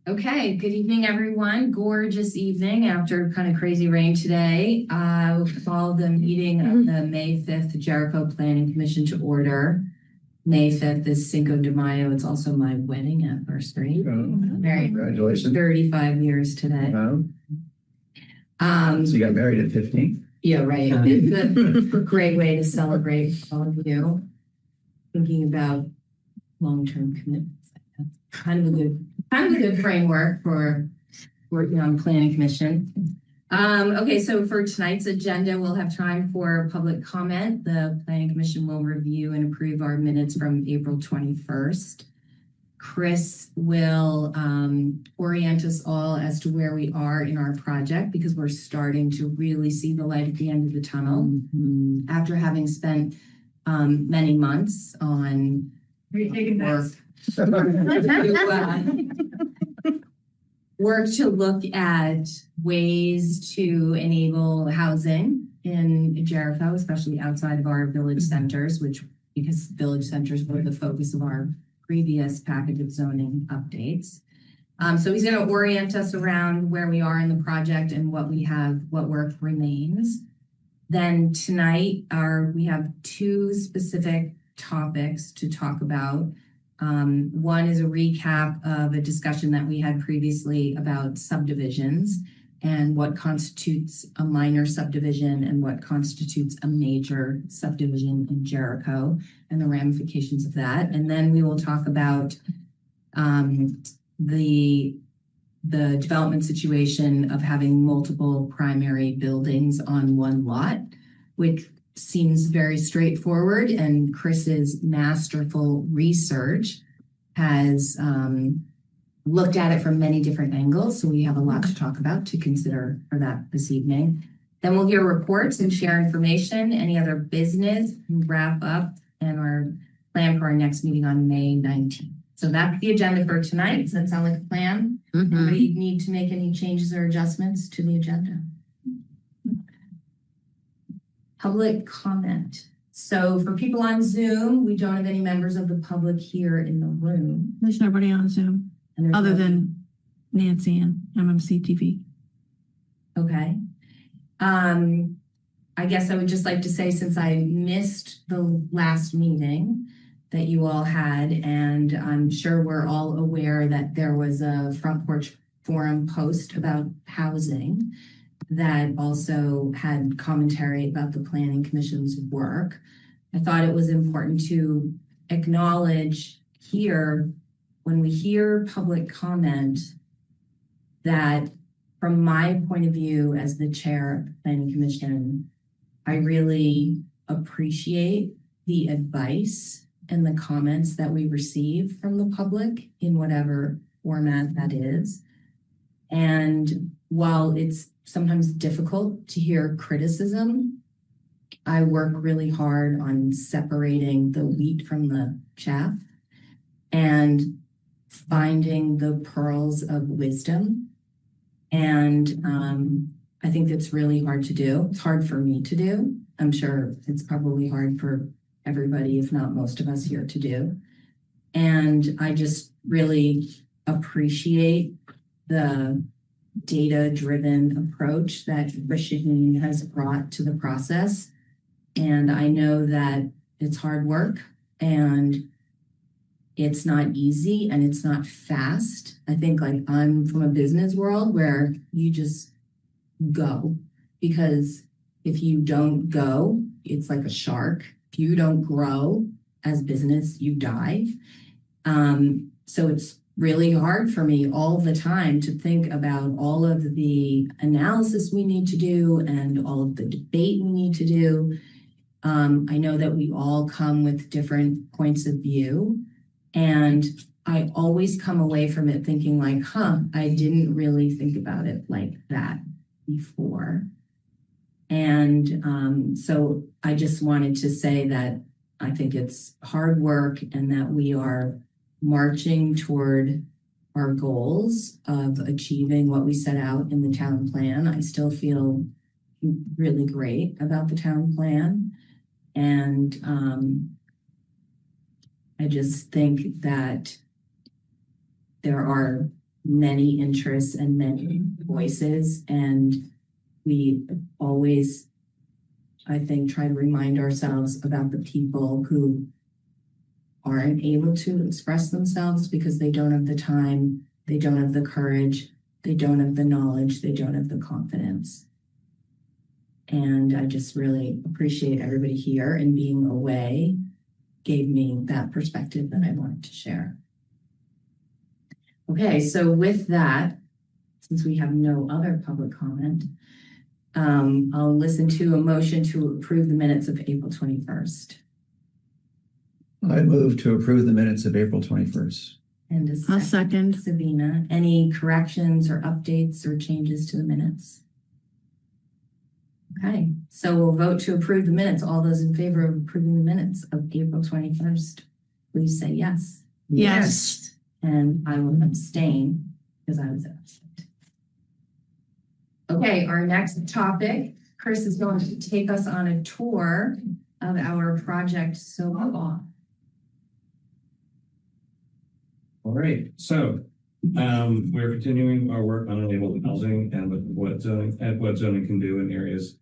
Okay, good evening, everyone. Gorgeous evening after kind of crazy rain today. We'll call the meeting of the May 5th Jericho Planning Commission to order. May 5th is Cinco de Mayo. It's also my wedding anniversary. Married Congratulations. 35 years today. So you got married at 15? Yeah, right. It's a great way to celebrate all of you. Thinking about long-term commitments. Kind of a good framework for working on planning commission. Okay, so for tonight's agenda, we'll have time for public comment. The planning commission will review and approve our minutes from April 21st. Chris will orient us all as to where we are in our project because we're starting to really see the light at the end of the tunnel after having spent many months on work. Work to look at ways to enable housing in Jericho, especially outside of our village centers, because village centers were the focus of our previous package of zoning updates. So he's going to orient us around where we are in the project and what work remains. Then tonight we have two specific topics to talk about. One is a recap of a discussion that we had previously about subdivisions and what constitutes a minor subdivision and what constitutes a major subdivision in Jericho and the ramifications of that. And then we will talk about the development situation of having multiple primary buildings on one lot, which seems very straightforward, and Chris's masterful research has looked at it from many different angles. So we have a lot to talk about, to consider for that this evening. Then we'll hear reports and share information, any other business, wrap up, and our plan for our next meeting on May 19th. So that's the agenda for tonight. Does that sound like a plan? Anybody need to make any changes or adjustments to the agenda? Public comment. So for people on Zoom, we don't have any members of the public here in the room. There's nobody on Zoom other than Nancy and MMC TV. Okay. I guess I would just like to say, since I missed the last meeting that you all had, and I'm sure we're all aware that there was a Front Porch Forum post about housing that also had commentary about the Planning Commission's work. I thought it was important to acknowledge here, when we hear public comment, that from my point of view as the chair of the Planning Commission, I really appreciate the advice and the comments that we receive from the public in whatever format that is. And while it's sometimes difficult to hear criticism, I work really hard on separating the wheat from the chaff and finding the pearls of wisdom. And I think it's really hard to do. It's hard for me to do. I'm sure it's probably hard for everybody, if not most of us here, to do. And I just really appreciate the data-driven approach that Christian has brought to the process. And I know that it's hard work and it's not easy and it's not fast. I think I'm from a business world where you just go, because if you don't go, it's like a shark. If you don't grow as business, you die. So it's really hard for me all the time to think about all of the analysis we need to do and all of the debate we need to do. I know that we all come with different points of view, and I always come away from it thinking I didn't really think about it like that before. And so I just wanted to say that I think it's hard work and that we are marching toward our goals of achieving what we set out in the town plan. I still feel really great about the town plan. And I just think that there are many interests and many voices, and we always, I think, try to remind ourselves about the people who aren't able to express themselves because they don't have the time, they don't have the courage, they don't have the knowledge, they don't have the confidence. And I just really appreciate everybody here, and being away gave me that perspective that I wanted to share. Okay, so with that, since we have no other public comment, I'll listen to a motion to approve the minutes of April 21st. I move to approve the minutes of April 21st. And I'll second. Sabina, any corrections or updates or changes to the minutes? Okay, so we'll vote to approve the minutes. All those in favor of approving the minutes of April 21st, please say yes. Yes. And I will abstain because I was absent. Okay, our next topic, Chris is going to take us on a tour of our project SoCal. All right, so we're continuing our work on enabled housing and what zoning can do in areas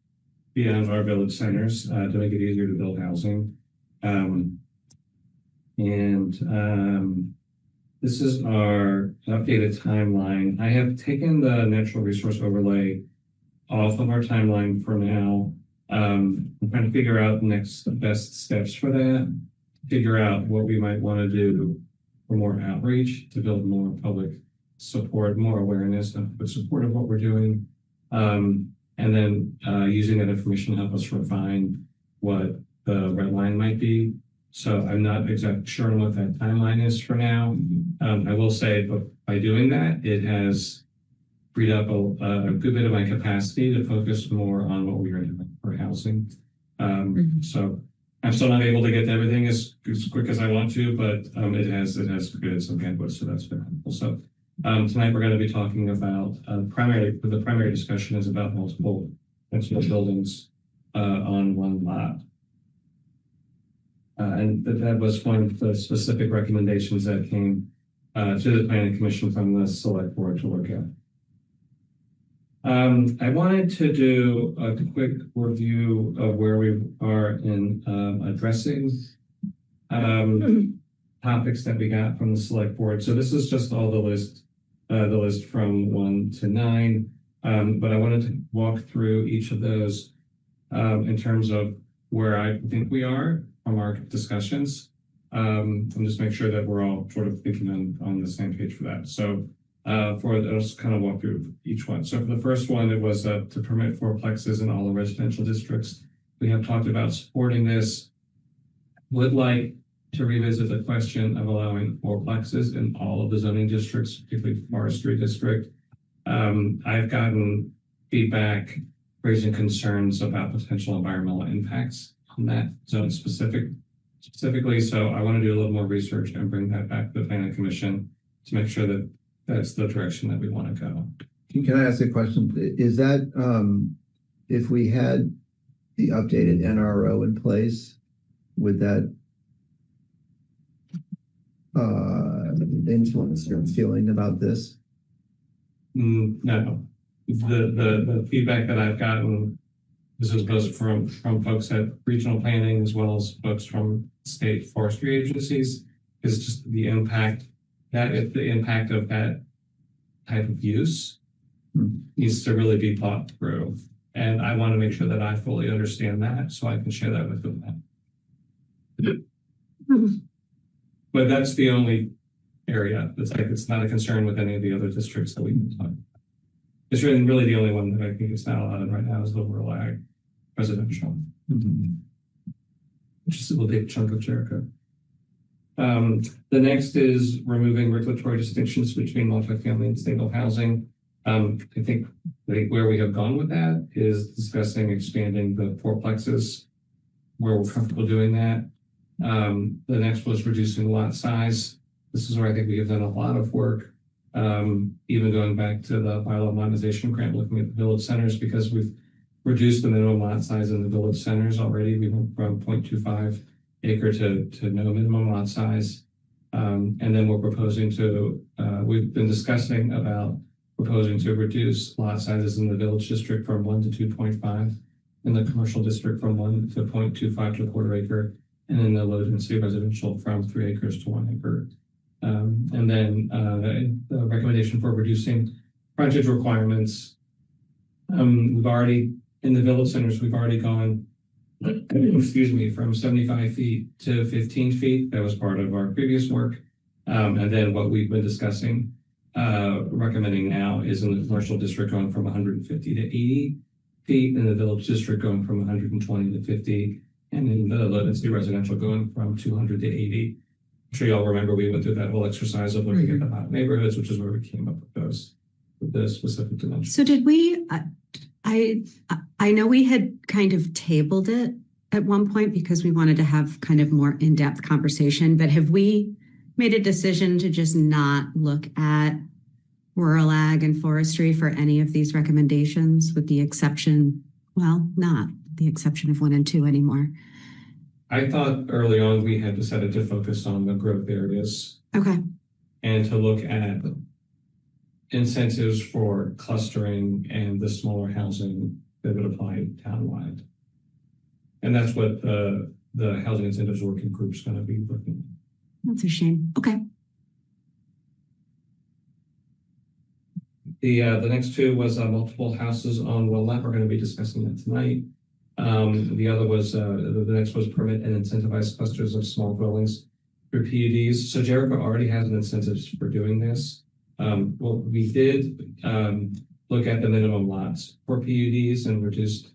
beyond our village centers to make it easier to build housing. This is our updated timeline. I have taken the natural resource overlay off of our timeline for now. I'm trying to figure out the next best steps for that, figure out what we might want to do for more outreach to build more public support, more awareness and support of what we're doing. And then using that information to help us refine what the red line might be. So I'm not exactly sure on what that timeline is for now. I will say, but by doing that, it has freed up a good bit of my capacity to focus more on what we are doing for housing. So I'm still not able to get to everything as quick as I want to, but it has created some bandwidth, so that's been helpful. So tonight we're going to be talking about the primary discussion is about multiple buildings on one lot. And that was one of the specific recommendations that came to the Planning Commission from the Select Board to look at. I wanted to do a quick review of where we are in addressing topics that we got from the Select Board. So this is just all the list from 1 to 9, but I wanted to walk through each of those in terms of where I think we are from our discussions, and just make sure that we're all sort of thinking on the same page for that. So I'll just kind of walk through each one. So for the first one, it was to permit fourplexes in all the residential districts. We have talked about supporting this. Would like to revisit the question of allowing fourplexes in all of the zoning districts, particularly forestry district. I've gotten feedback raising concerns about potential environmental impacts on that zone specifically. So I want to do a little more research and bring that back to the Planning Commission to make sure that that's the direction that we want to go. Can I ask a question? Is that if we had the updated NRO in place, would that influence your feeling about this? No. The feedback that I've gotten, this is both from folks at regional planning as well as folks from state forestry agencies, is just the impact of that type of use needs to really be thought through. And I want to make sure that I fully understand that so I can share that with them. But that's the only area that's it's not a concern with any of the other districts that we can talk about. It's really the only one that I think it's not allowed in right now is the rural ag residential, which is a big chunk of Jericho. The next is removing regulatory distinctions between multifamily and single housing. I think where we have gone with that is discussing expanding the fourplexes where we're comfortable doing that. The next was reducing lot size. This is where I think we have done a lot of work, even going back to the bylaw modernization grant, looking at the village centers, because we've reduced the minimum lot size in the village centers already. We went from 0.25 acre to no minimum lot size. And then we're proposing to we've been discussing about proposing to reduce lot sizes in the village district from 1 to 2.5, in the commercial district from 1 to 0.25 to a quarter acre, and in the low density residential from 3 acres to 1 acre. And then the recommendation for reducing frontage requirements. We've already, in the village centers, we've already gone, excuse me, from 75 feet to 15 feet. That was part of our previous work. And then what we've been discussing, recommending now is in the commercial district going from 150 to 80 feet, in the village district going from 120 to 50, and in the low density residential going from 200 to 80. I'm sure y'all remember we went through that whole exercise of looking at the hot neighborhoods, which is where we came up with those, with the specific dimensions. So did we, I know we had kind of tabled it at one point because we wanted to have kind of more in-depth conversation, but have we made a decision to just not look at rural ag and forestry for any of these recommendations, with the exception, well, not the exception of 1 and 2 anymore? I thought early on we had decided to focus on the growth areas. Okay. And to look at incentives for clustering and the smaller housing that would apply townwide. And that's what the housing incentives working group is going to be looking at. That's a shame. Okay. The next 2 was multiple houses on one lot. We're going to be discussing that tonight. The other was, the next was permit and incentivize clusters of small dwellings through PUDs. So Jericho already has an incentive for doing this. Well, we did look at the minimum lots for PUDs and reduced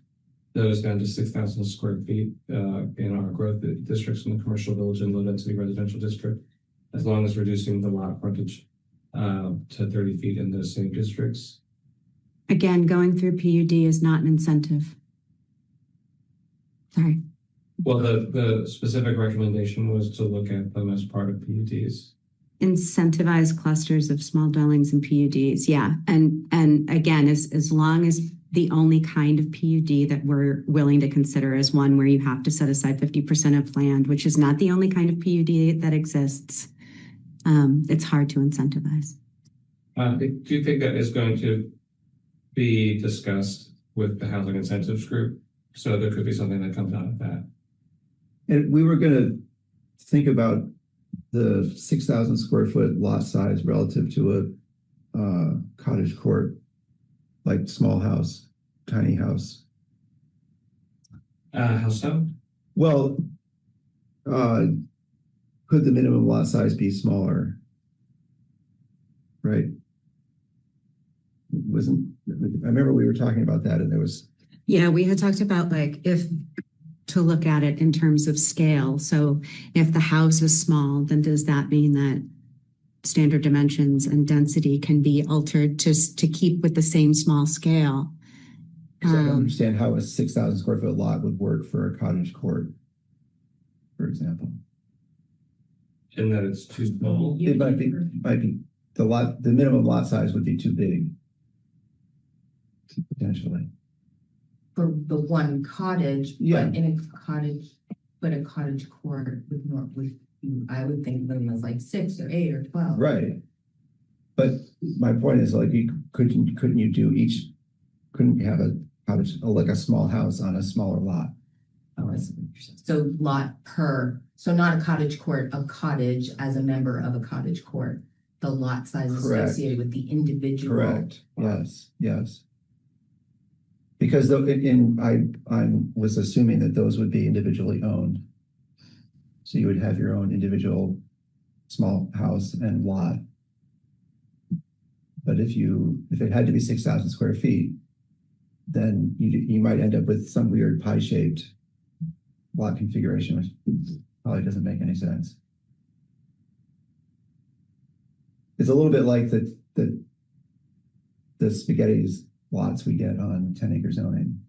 those down to 6,000 square feet in our growth districts in the commercial village and low density residential district, as long as reducing the lot frontage to 30 feet in those same districts. Again, going through PUD is not an incentive. Sorry. Well, the specific recommendation was to look at them as part of PUDs. Incentivize clusters of small dwellings and PUDs. Yeah. And again, as long as the only kind of PUD that we're willing to consider is one where you have to set aside 50% of land, which is not the only kind of PUD that exists, it's hard to incentivize. Do you think that is going to be discussed with the housing incentives group? So there could be something that comes out of that. And we were going to think about the 6,000 square foot lot size relative to a cottage court, like small house, tiny house. How so? Well, could the minimum lot size be smaller? Right? I remember we were talking about that, and there was. Yeah, we had talked about like if to look at it in terms of scale. So if the house is small, then does that mean that standard dimensions and density can be altered to keep with the same small scale? I don't understand how a 6,000 square foot lot would work for a cottage court, for example. In that it's too small. It might be the minimum lot size would be too big, potentially. For the one cottage, Yeah. but in a cottage court with I would think minimum is like 6 or 8 or 12. Right. But my point is, like, couldn't you have a cottage, like a small house on a smaller lot? Oh, I see what you're saying. So so not a cottage court, a cottage as a member of a cottage court. The lot size Correct. associated with the individual. Correct. Yes. Because I was assuming that those would be individually owned. So you would have your own individual small house and lot. But if it had to be 6,000 square feet, then you might end up with some weird pie-shaped lot configuration, which probably doesn't make any sense. It's a little bit like the spaghetti lots we get on 10-acre zoning.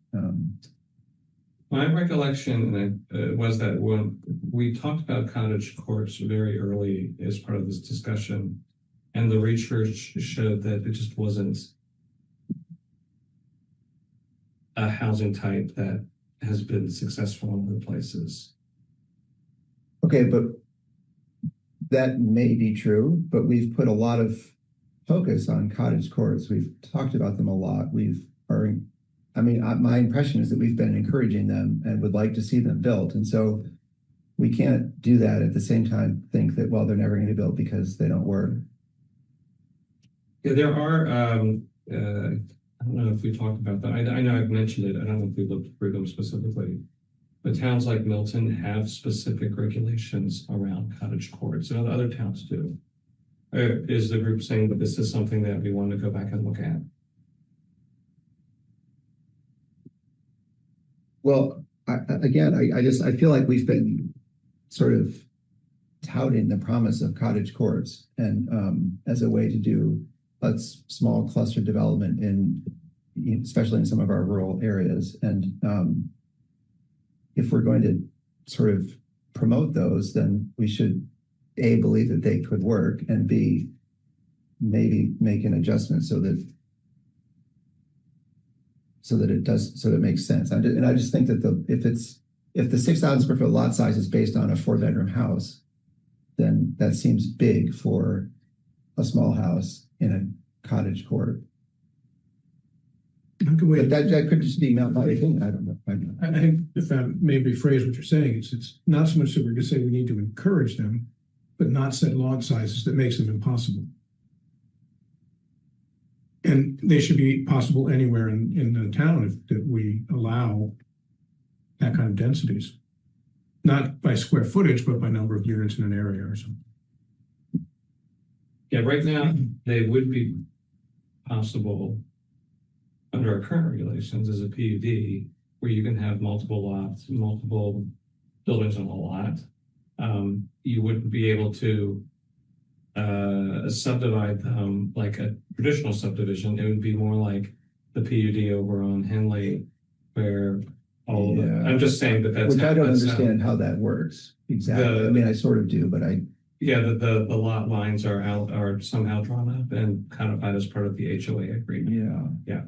My recollection was that when we talked about cottage courts very early as part of this discussion, and the research showed that it just wasn't a housing type that has been successful in other places. Okay, but that may be true, but we've put a lot of focus on cottage courts. We've talked about them a lot. My impression is that we've been encouraging them and would like to see them built. And so we can't do that at the same time think that, well, they're never going to be built because they don't work. Yeah, there are, I don't know if we talked about that. I know I've mentioned it. I don't know if we looked through them specifically. But towns like Milton have specific regulations around cottage courts, and other towns do. Is the group saying that this is something that we want to go back and look at? Well, I feel like we've been sort of touting the promise of cottage courts and as a way to do a small cluster development especially in some of our rural areas. And if we're going to sort of promote those, then we should A, believe that they could work, and B, maybe make an adjustment so that it makes sense. And I just think that if the 6,000 square foot lot size is based on a 4-bedroom house, then that seems big for a small house in a cottage court. But that could just be my opinion. I don't know. I think if I may rephrase what you're saying, it's not so much that we're going to say we need to encourage them, but not set lot sizes that makes them impossible. And they should be possible anywhere in the town that we allow that kind of densities. Not by square footage, but by number of units in an area or something. Yeah, right now, they would be possible under our current regulations as a PUD, where you can have multiple lots, multiple buildings on a lot. You wouldn't be able to subdivide them like a traditional subdivision. It would be more like the PUD over on Henley, where all of it. I'm just saying that's which I don't understand how that works exactly. I sort of do, but the lot lines are somehow drawn up and codified as part of the HOA agreement. Yeah.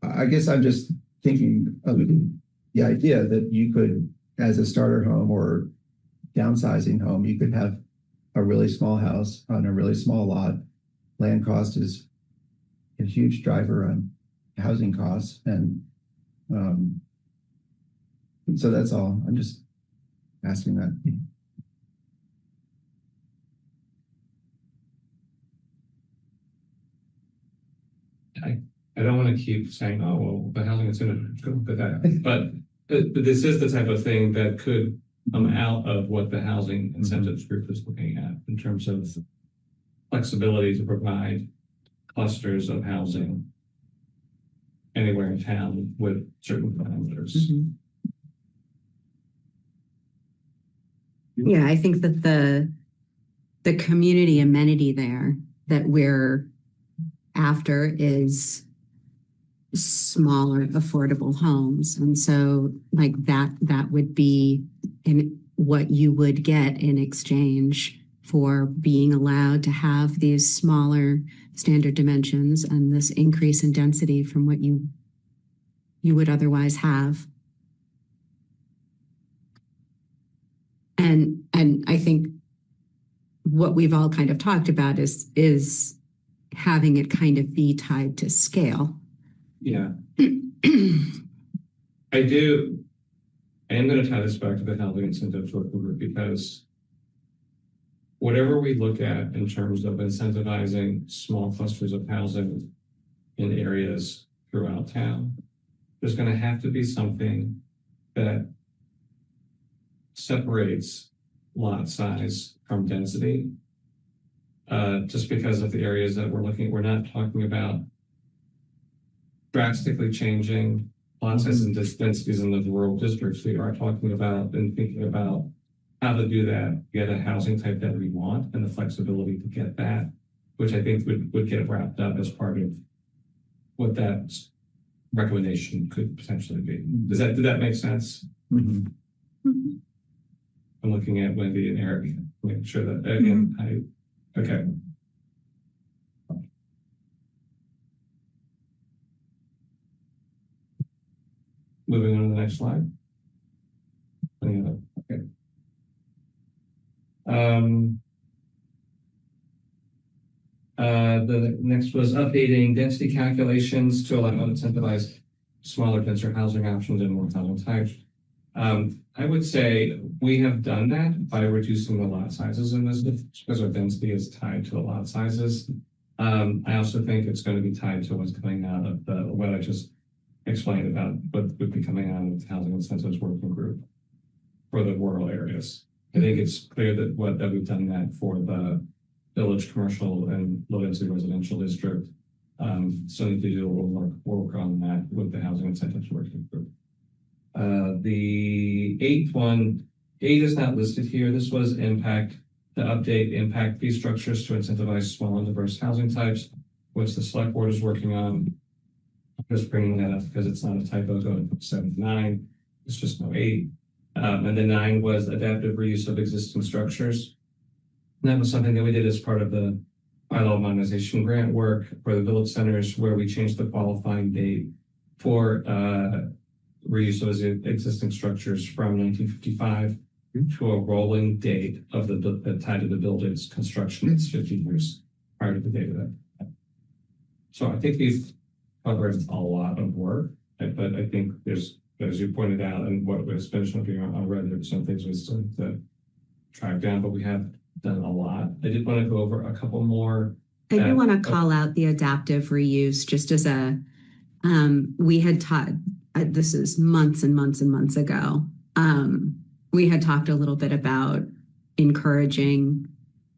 I guess I'm just thinking of the idea that you could, as a starter home or downsizing home, you could have a really small house on a really small lot. Land cost is a huge driver on housing costs. And so that's all. I'm just asking that. I don't want to keep saying, oh, well, the housing incentive could look at that. But this is the type of thing that could come out of what the housing incentives group is looking at in terms of flexibility to provide clusters of housing anywhere in town with certain parameters. Yeah, I think that the community amenity there that we're after is smaller, affordable homes. And so like that would be in what you would get in exchange for being allowed to have these smaller standard dimensions and this increase in density from what you would otherwise have. And I think what we've all kind of talked about is having it kind of be tied to scale. Yeah. I am going to tie this back to the housing incentives working group, because whatever we look at in terms of incentivizing small clusters of housing in areas throughout town, there's going to have to be something that separates lot size from density. Just because of the areas that we're looking at, we're not talking about drastically changing lot sizes and densities in those rural districts. We are talking about and thinking about how to do that, get a housing type that we want and the flexibility to get that, which I think would get wrapped up as part of what that recommendation could potentially be. Did that make sense? I'm looking at Wendy and Eric, making sure that again, okay. Moving on to the next slide. Okay. The next was updating density calculations to allow and incentivize smaller, denser housing options and more housing types. I would say we have done that by reducing the lot sizes in this because our density is tied to the lot sizes. I also think it's going to be tied to what's coming out of what I just explained about what would be coming out of the housing incentives working group for the rural areas. I think it's clear that we've done that for the village commercial and low density residential district. So need to do a little more work on that with the housing incentives working group. The eighth one, 8 is not listed here. This was to update impact fee structures to incentivize small and diverse housing types, which the select board is working on. I'm just bringing that up because it's not a typo going from 7 to 9. It's just no 8. And then 9 was adaptive reuse of existing structures. And that was something that we did as part of the bylaw modernization grant work for the village centers, where we changed the qualifying date for reuse of existing structures from 1955 to a rolling date of the tied to the building's construction. It's 50 years prior to the date of that. So I think we've covered a lot of work, but I think there's, as you pointed out, and what was mentioned here already, there's some things we still need to track down, but we have done a lot. I did want to go over a couple more. I do want to call out the adaptive reuse just as we had taught, this is months and months and months ago. We had talked a little bit about encouraging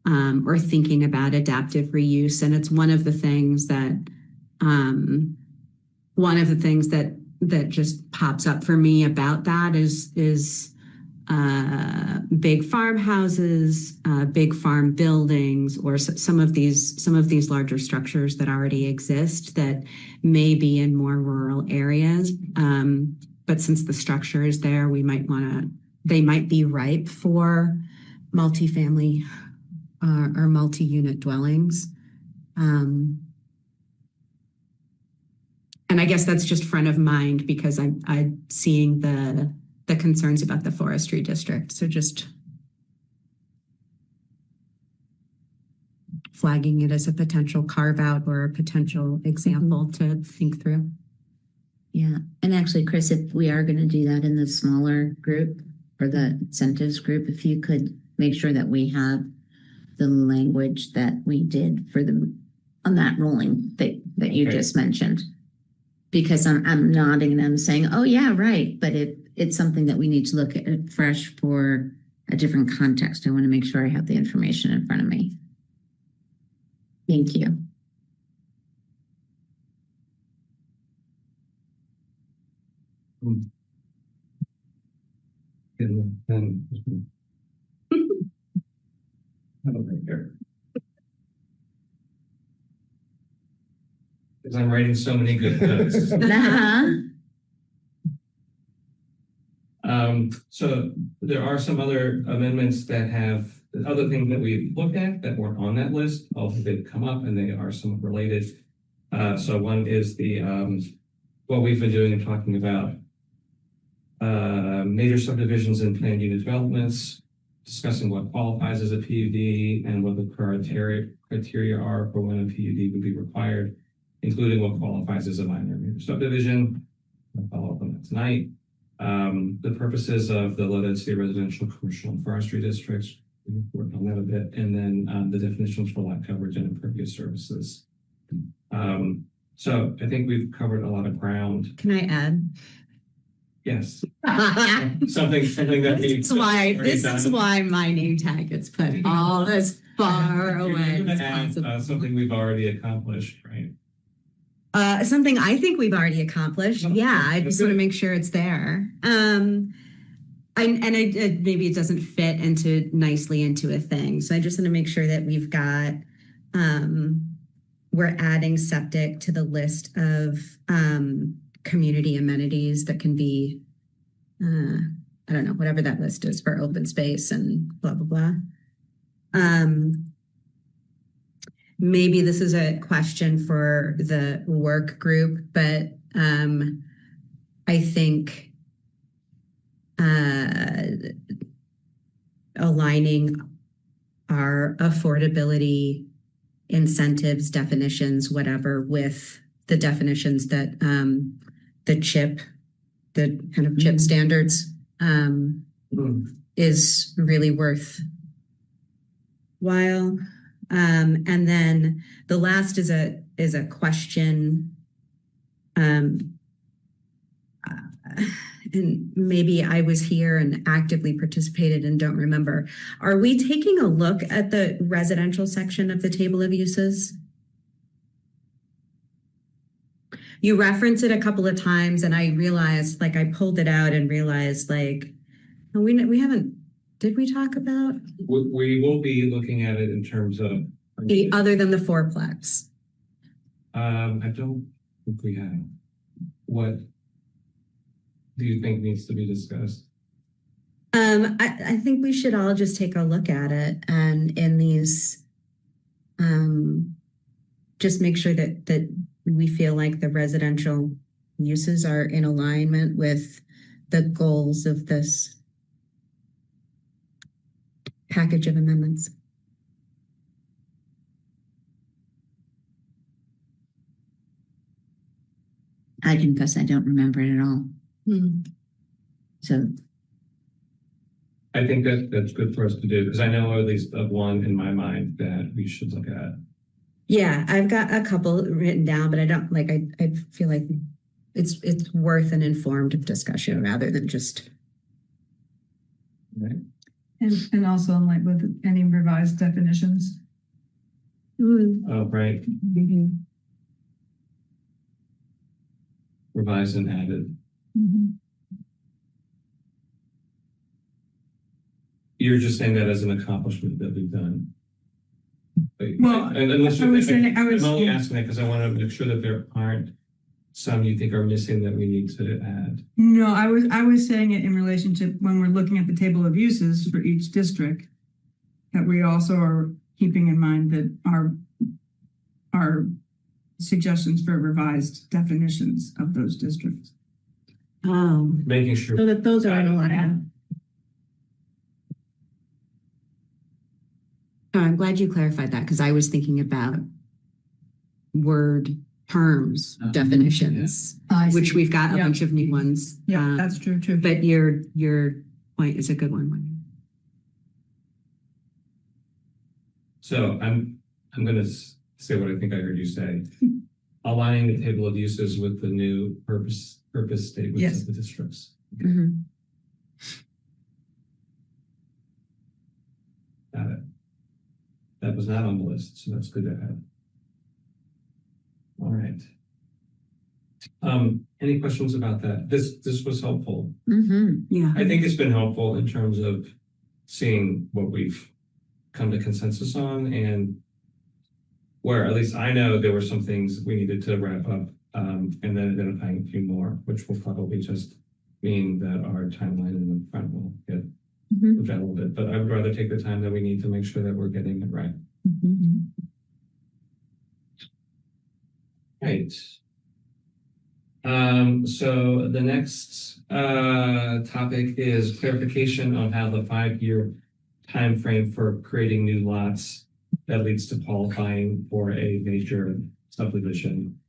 or thinking about adaptive reuse. And it's one of the things that just pops up for me about that is big farmhouses, big farm buildings, or some of these larger structures that already exist that may be in more rural areas. But since the structure is there, they might be ripe for multifamily or multi-unit dwellings. And I guess that's just front of mind because I'm seeing the concerns about the forestry district. So just flagging it as a potential carve out or a potential example to think through. Yeah. And actually, Chris, if we are going to do that in the smaller group or the incentives group, if you could make sure that we have the language that we did on that ruling that you just mentioned. Because I'm nodding and I'm saying, oh yeah, right. But it's something that we need to look at fresh for a different context. I want to make sure I have the information in front of me. Thank you. Because I'm writing so many good notes. So there are some other amendments that have other things that we've looked at that weren't on that list. Also, they've come up and they are somewhat related. So one is what we've been doing and talking about major subdivisions and planned unit developments, discussing what qualifies as a PUD and what the criteria are for when a PUD would be required, including what qualifies as a minor major subdivision. I'll follow up on that tonight. The purposes of the low density residential, commercial, and forestry districts. We've worked on that a bit. And then the definitions for lot coverage and impervious surfaces. So I think we've covered a lot of ground. Can I add? Yes. something that This is why my name tag gets put all as far away as possible. Something we've already accomplished, right? Something I think we've already accomplished. Yeah, I just want to make sure it's there. Maybe it doesn't fit nicely into a thing. So I just want to make sure that we've got, we're adding septic to the list of community amenities that can be, I don't know, whatever that list is for open space and blah, blah, blah. Maybe this is a question for the work group, but I think aligning our affordability incentives, definitions, whatever, with the definitions that the kind of CHIP standards is really worth while. And then the last is a question. And maybe I was here and actively participated and don't remember. Are we taking a look at the residential section of the table of uses? You reference it a couple of times, and I realized, like, I pulled it out and realized, like, oh, we haven't. Did we talk about We will be looking at it in terms of other than the fourplex? I don't think we have. What do you think needs to be discussed? I think we should all just take a look at it, and in these, just make sure that we feel like the residential uses are in alignment with the goals of this package of amendments. I confess I don't remember it at all. So I think that's good for us to do, because I know at least of one in my mind that we should look at. Yeah, I've got a couple written down, but I don't like. I feel like it's worth an informed discussion rather than just. Right. And also like with any revised definitions. Oh, right. Revised and added. You're just saying that as an accomplishment that we've done. Well, I'm only asking that because I want to make sure that there aren't some you think are missing that we need to add. No, I was saying it in relationship when we're looking at the table of uses for each district, that we also are keeping in mind that our suggestions for revised definitions of those districts. Oh, Making sure. So that those are in alignment. Oh, I'm glad you clarified that, because I was thinking about word terms definitions, which we've got a bunch of new ones. Yeah, that's true too. But your point is a good one. So I'm going to say what I think I heard you say. Aligning the table of uses with the new purpose statements of the districts. Mm-hmm. Got it. That was not on the list, so that's good to have. All right. Any questions about that? This was helpful. Yeah, I think it's been helpful in terms of seeing what we've come to consensus on, and where at least I know there were some things we needed to wrap up, and then identifying a few more, which will probably just mean that our timeline in the front will get moved out a little bit. But I would rather take the time that we need to make sure that we're getting it right. Right. So the next topic is clarification on how the 5-year time frame for creating new lots that leads to qualifying for a major subdivision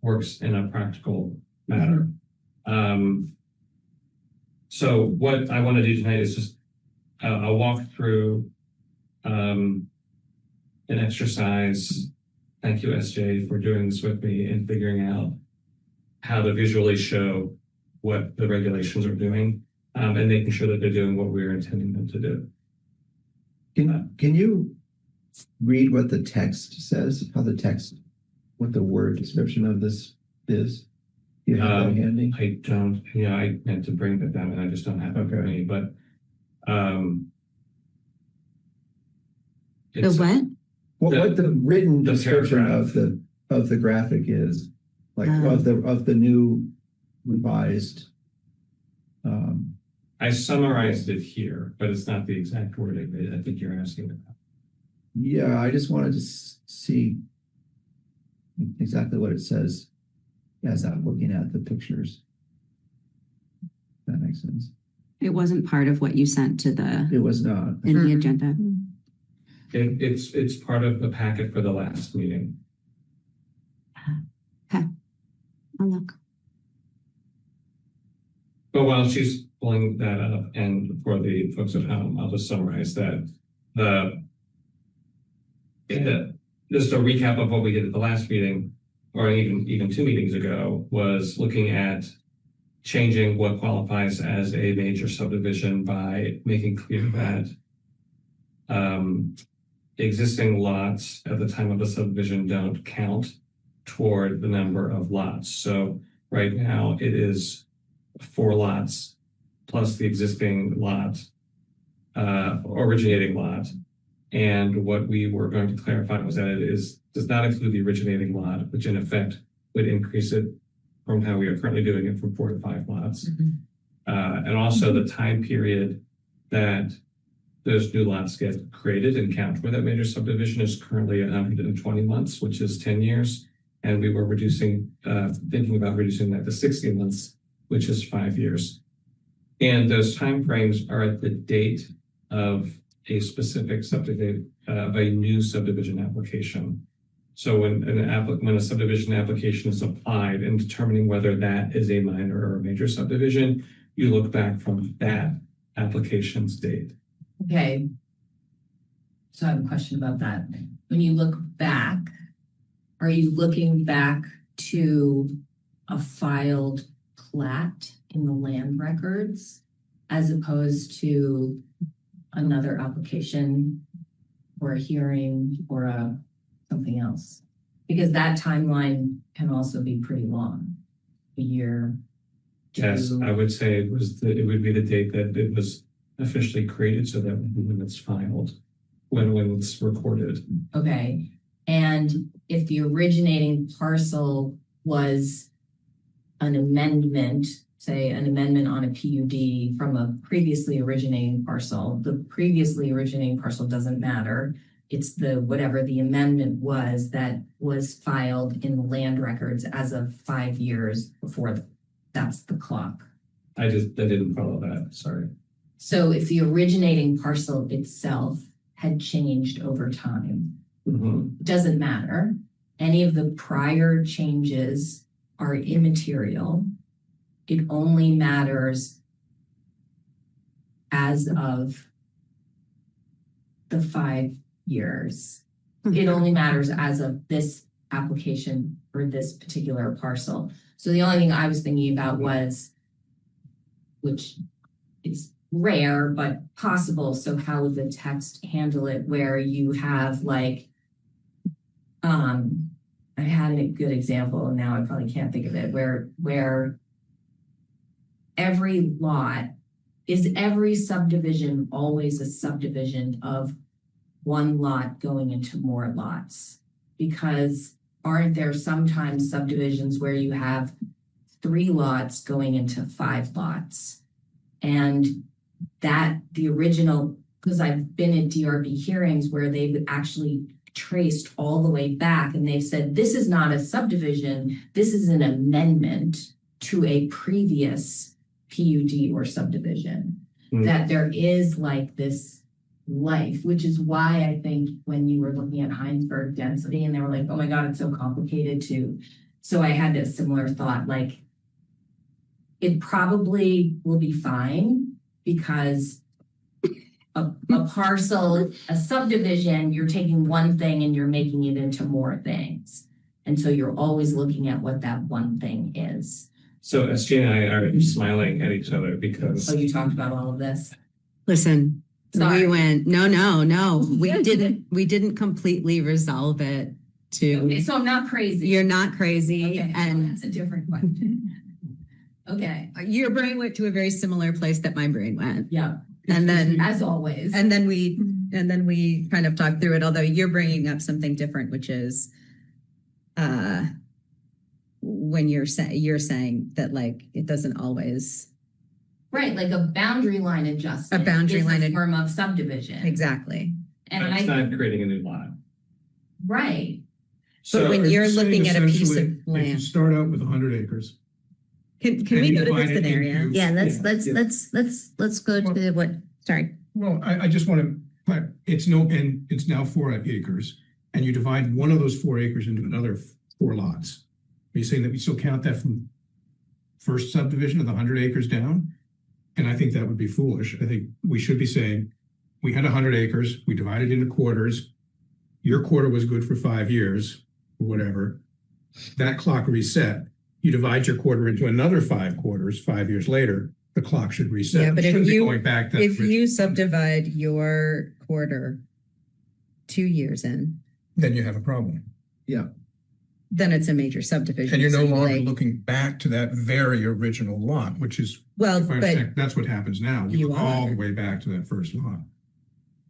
works in a practical matter. So what I want to do tonight is just a walk through an exercise. Thank you, SJ, for doing this with me and figuring out how to visually show what the regulations are doing, and making sure that they're doing what we're intending them to do. Can you read what the text says? What the word description of this is? You have that handy? I don't. Yeah, I meant to bring that down, and I just don't have it for me. But the what? What the written description paragraph of the graphic is, like of the new revised. I summarized it here, but it's not the exact wording that I think you're asking about. Yeah, I just wanted to see exactly what it says as I'm looking at the pictures. That makes sense. It wasn't part of what you sent to the It was not. in the agenda. It's part of the packet for the last meeting. I'll look. But while she's pulling that up, and for the folks at home, I'll just summarize that. Just a recap of what we did at the last meeting, or even 2 meetings ago, was looking at changing what qualifies as a major subdivision by making clear that existing lots at the time of the subdivision don't count toward the number of lots. So right now it is 4 lots plus the existing lot, originating lot. And what we were going to clarify was that it does not include the originating lot, which in effect would increase it from how we are currently doing it from 4 to 5 lots. And also the time period that those new lots get created and count for that major subdivision is currently 120 months, which is 10 years. And we were thinking about reducing that to 60 months, which is 5 years. And those timeframes are at the date of a specific subdivision, of a new subdivision application. So when a subdivision application is applied and determining whether that is a minor or a major subdivision, you look back from that application's date. Okay. So I have a question about that. When you look back, are you looking back to a filed plat in the land records as opposed to another application or a hearing or something else? Because that timeline can also be pretty long. A year. Yes, I would say it would be the date that it was officially created, so that when it's filed, when it's recorded. Okay. And if the originating parcel was an amendment, say an amendment on a PUD from a previously originating parcel, the previously originating parcel doesn't matter. It's whatever the amendment was that was filed in the land records as of 5 years before that's the clock. I didn't follow that, sorry. So if the originating parcel itself had changed over time, doesn't matter. Any of the prior changes are immaterial. It only matters as of the 5 years. It only matters as of this application for this particular parcel. So the only thing I was thinking about was, which is rare, but possible. So how would the text handle it where you have like, I had a good example and now I probably can't think of it, where every lot, is every subdivision always a subdivision of one lot going into more lots? Because aren't there sometimes subdivisions where you have 3 lots going into 5 lots? And that the original, because I've been at DRB hearings where they've actually traced all the way back and they've said, this is not a subdivision, this is an amendment to a previous PUD or subdivision. That there is like this life, which is why I think when you were looking at Heinsberg density and they were like, oh my God, it's so complicated too. So I had a similar thought, like it probably will be fine because a parcel, a subdivision, you're taking one thing and you're making it into more things. And so you're always looking at what that one thing is. So SG and I are smiling at each other because... Oh, you talked about all of this? Listen, Sorry. we went, no. We didn't completely resolve it to... Okay, so I'm not crazy. You're not crazy. Okay, And that's a different question. Okay. your brain went to a very similar place that my brain went. Yeah. And then... As always. And then we kind of talked through it, although you're bringing up something different, which is when you're saying that like it doesn't always Right, like a boundary line adjustment. is a form of subdivision. exactly. And it's not creating a new lot. Right. But when you're saying looking at a piece of essentially, if you land, start out with 100 acres. can and we you go to divide this it scenario? into- Yeah, let's Yeah. go to what, sorry. Well, I just want to But it's now 4 acres, and you divide one of those 4 acres into another 4 lots. Are you saying that we still count that from first subdivision of the 100 acres down? And I think that would be foolish. I think we should be saying, we had 100 acres, we divided into quarters. Your quarter was good for 5 years, or whatever. That clock reset. You divide your quarter into another 5 quarters, 5 years later, the clock should reset. Yeah, but It if shouldn't be you- going back that If you subdivide your quarter 2 years in, then you have a problem. then it's a major subdivision. And you're no So, longer like, looking back to that very original lot, which is, Well, if I but understand, that's what happens now. You You go all are. the way back to that first lot.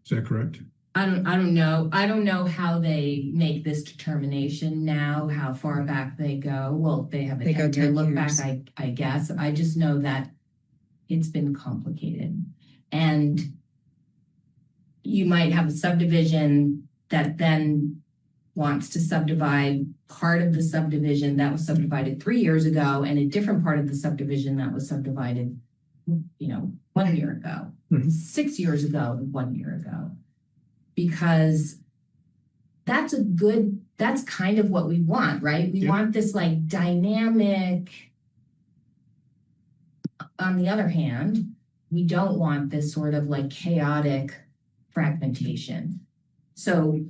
Is that correct? I don't know. I don't know how they make this determination now, how far back they go. Well, they have a They go 10-year 10 look back, years. I guess. I just know that it's been complicated. And you might have a subdivision that then wants to subdivide part of the subdivision that was subdivided 3 years ago and a different part of the subdivision that was subdivided, 1 year ago, Mhm. 6 years ago, and 1 year ago. Because that's kind of what we want, right? We Yeah. want this like dynamic. On the other hand, we don't want this sort of like chaotic fragmentation. So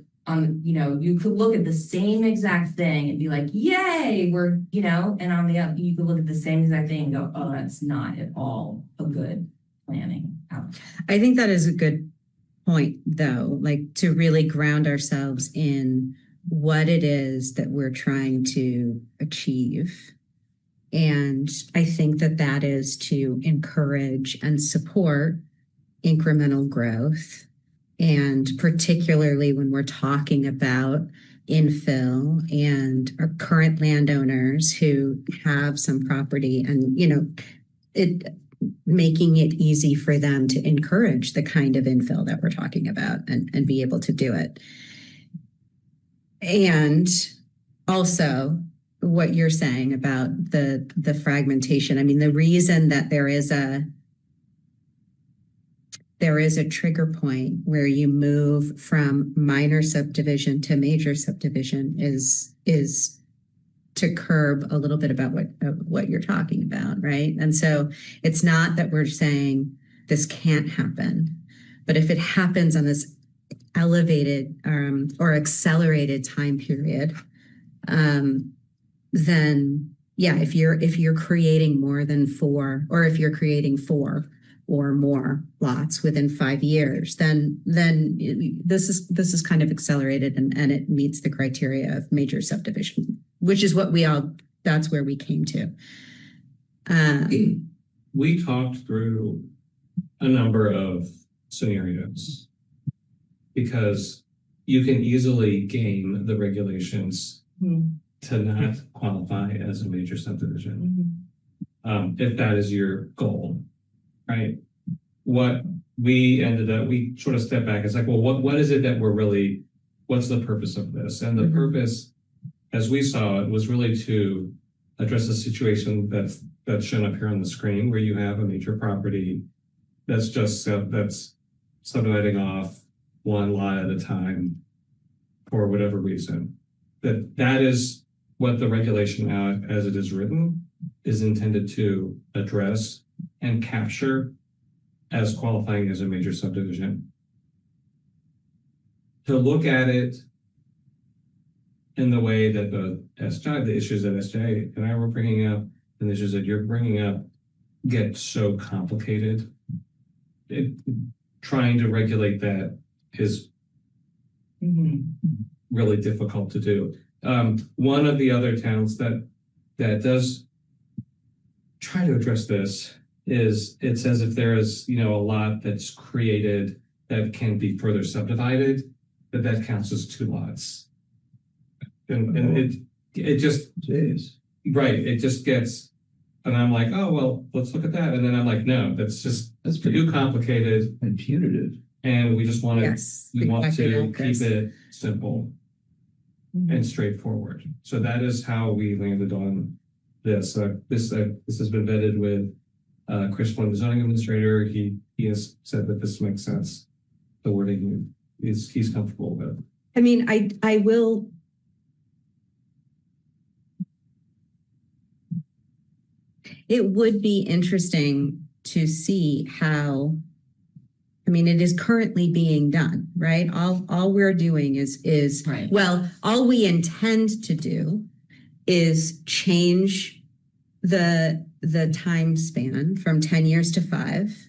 you could look at the same exact thing and be like, yay, and on the other, you could look at the same exact thing and go, oh, that's not at all a good planning outcome. I think that is a good point, though, like to really ground ourselves in what it is that we're trying to achieve. And I think that that is to encourage and support incremental growth. And particularly when we're talking about infill and our current landowners who have some property and, making it easy for them to encourage the kind of infill that we're talking about and be able to do it. And also what you're saying about the fragmentation. I mean, the reason that there is a trigger point where you move from minor subdivision to major subdivision is to curb a little bit about what you're talking about, right? And so it's not that we're saying this can't happen, but if it happens on this elevated or accelerated time period, then yeah, if you're creating more than 4, or if you're creating 4 or more lots within 5 years, then this is kind of accelerated and it meets the criteria of major subdivision, which is that's where we came to. We talked through a number of scenarios because you can easily game the regulations to not qualify as a major subdivision. If that is your goal, right? What we sort of stepped back. It's like, well, what is it that what's the purpose of this? And the purpose, as we saw it, was really to address a situation that's shown up here on the screen where you have a major property that's subdividing off one lot at a time for whatever reason. That is what the regulation out as it is written is intended to address and capture as qualifying as a major subdivision. To look at it in the way that the issues that SJ and I were bringing up, and the issues that you're bringing up get so complicated. Trying to regulate that is really difficult to do. One of the other towns that does try to address this is it says if there is, a lot that's created that can be further subdivided, that counts as 2 lots. And it just, Jeez. right, it just gets, and I'm like, oh, well, let's look at that. And then I'm like, no, that's too complicated. And punitive. And we just want to, Yes, we want exactly to like keep this. it simple and straightforward. So that is how we landed on this. This has been vetted with Chris Flynn, the zoning administrator. He has said that this makes sense. the wording he's comfortable with. I mean, I will. It would be interesting to see how, I mean, it is currently being done, right? All we're doing is Right. well, all we intend to do is change the time span from 10 years to 5,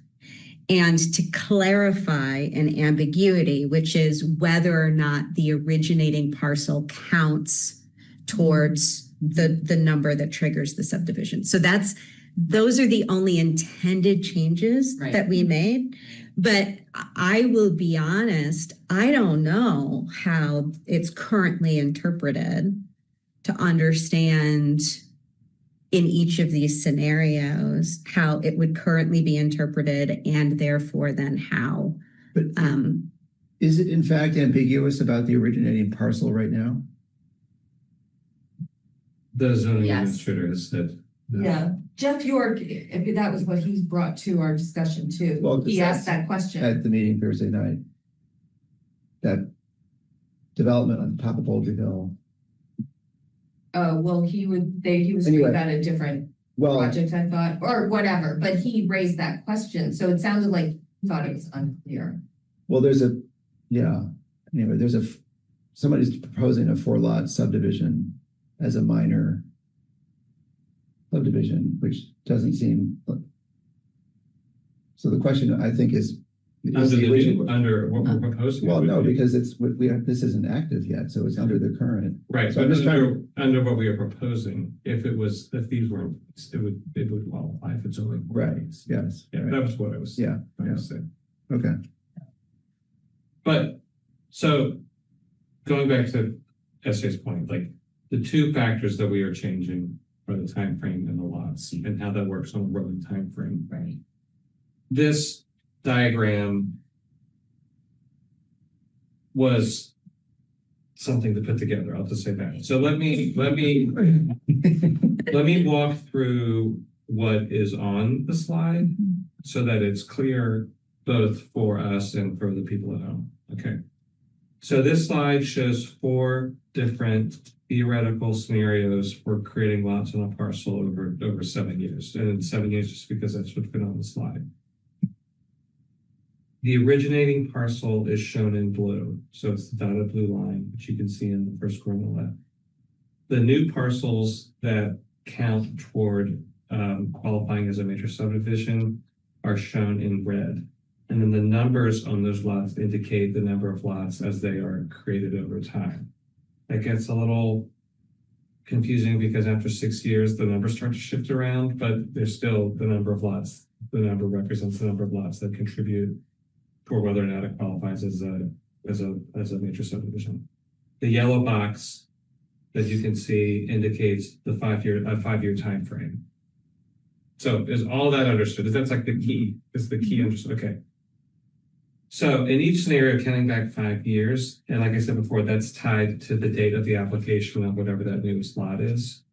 and to clarify an ambiguity, which is whether or not the originating parcel counts towards the number that triggers the subdivision. So those are the only intended changes Right. that we made. But I will be honest, I don't know how it's currently interpreted to understand in each of these scenarios how it would currently be interpreted, and therefore then how. But is it in fact ambiguous about the originating parcel right now? The zoning Yes. administrator has said. Yeah, Jeff York, if that was what he brought to our discussion too. Well, He asked that question. At the meeting Thursday night, that development on top of Boulder Hill. Well, he was Anyway. about a different Well, project, I thought, or whatever, but he raised that question, so it sounded like he thought it was unclear. well, somebody's proposing a 4-lot subdivision as a minor subdivision, which doesn't seem. So the question I think is Under what we're proposing. Well, no, because this isn't active yet, so it's under the current. Right, So but I'm just under what we are proposing, if these weren't, it would qualify if it's only. Right, yes. Yeah, right. that was what I was Yeah, trying to say. okay. But, so, going back to SJ's point, like, the two factors that we are changing are the time frame and the lots, and how that works on a rolling time frame. Right. This diagram was something to put together. I'll just say that. So let me walk through what is on the slide so that it's clear both for us and for the people at home. Okay. So this slide shows 4 different theoretical scenarios for creating lots on a parcel over 7 years. And in 7 years, just because that's what's been on the slide. The originating parcel is shown in blue. So it's the dotted blue line, which you can see in the first row on the left. The new parcels that count toward qualifying as a major subdivision are shown in red. And then the numbers on those lots indicate the number of lots as they are created over time. That gets a little confusing because after 6 years, the numbers start to shift around, but there's still the number of lots. The number represents the number of lots that contribute for whether or not it qualifies as a major subdivision. The yellow box that you can see indicates the 5-year time frame. So is all that understood? That's like the key. Is the key understood? Okay. So in each scenario, counting back 5 years, and like I said before, that's tied to the date of the application of whatever that newest lot is.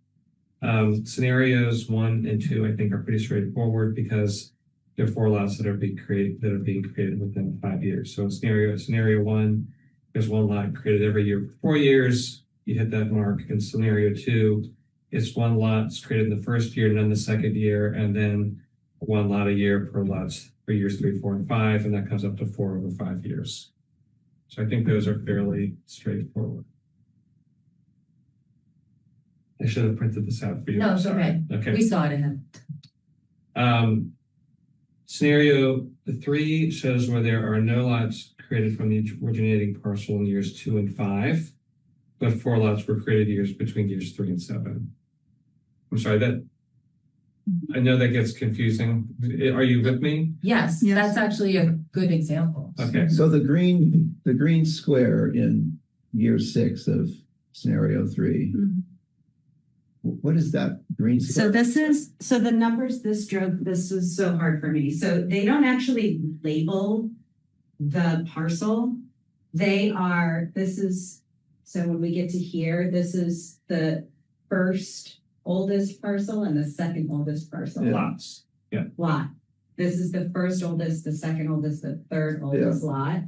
Scenarios 1 and 2, I think, are pretty straightforward because there are 4 lots that are being created within 5 years. So in scenario 1, there's 1 lot created every year for 4 years. You hit that mark. In scenario 2, it's 1 lot created in the first year and then the second year, and then 1 lot a year per lots for years 3, 4, and 5, and that comes up to 4 over 5 years. So I think those are fairly straightforward. I should have printed this out for you. No, it's okay. Okay. We saw it ahead. Scenario 3 shows where there are no lots created from the originating parcel in years 2 and 5, but 4 lots were created between years 3 and 7. I'm sorry, I know that gets confusing. Are you with me? Yes, Yes. that's actually a good example. Okay. So the green square in year 6 of scenario 3, what is that green square? So the numbers this is so hard for me. So they don't actually label the parcel. So when we get to here, this is the first oldest parcel and the second oldest parcel. Yeah. Lots. Lot. This is the first oldest, the second oldest, the third oldest lot.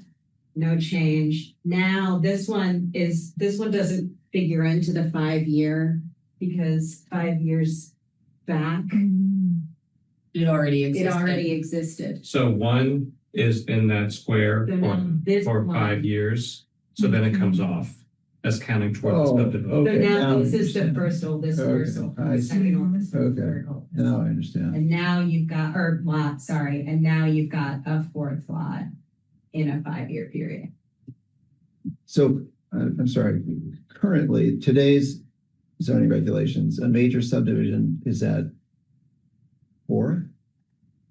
no change. Now this one doesn't figure into the 5-year because 5 years back, It already it existed. already existed. So one is in that square So now this for one- 5 years, so then it comes off as counting toward the Oh, subdivision. So okay. now this I is the understand. first oldest Okay, parcel, I see. second oldest. Okay. third oldest. Now I understand. And now you've got, or lot, sorry, and now you've got a fourth lot in a 5-year period. So, I'm sorry, currently, today's zoning regulations, a major subdivision is at 4?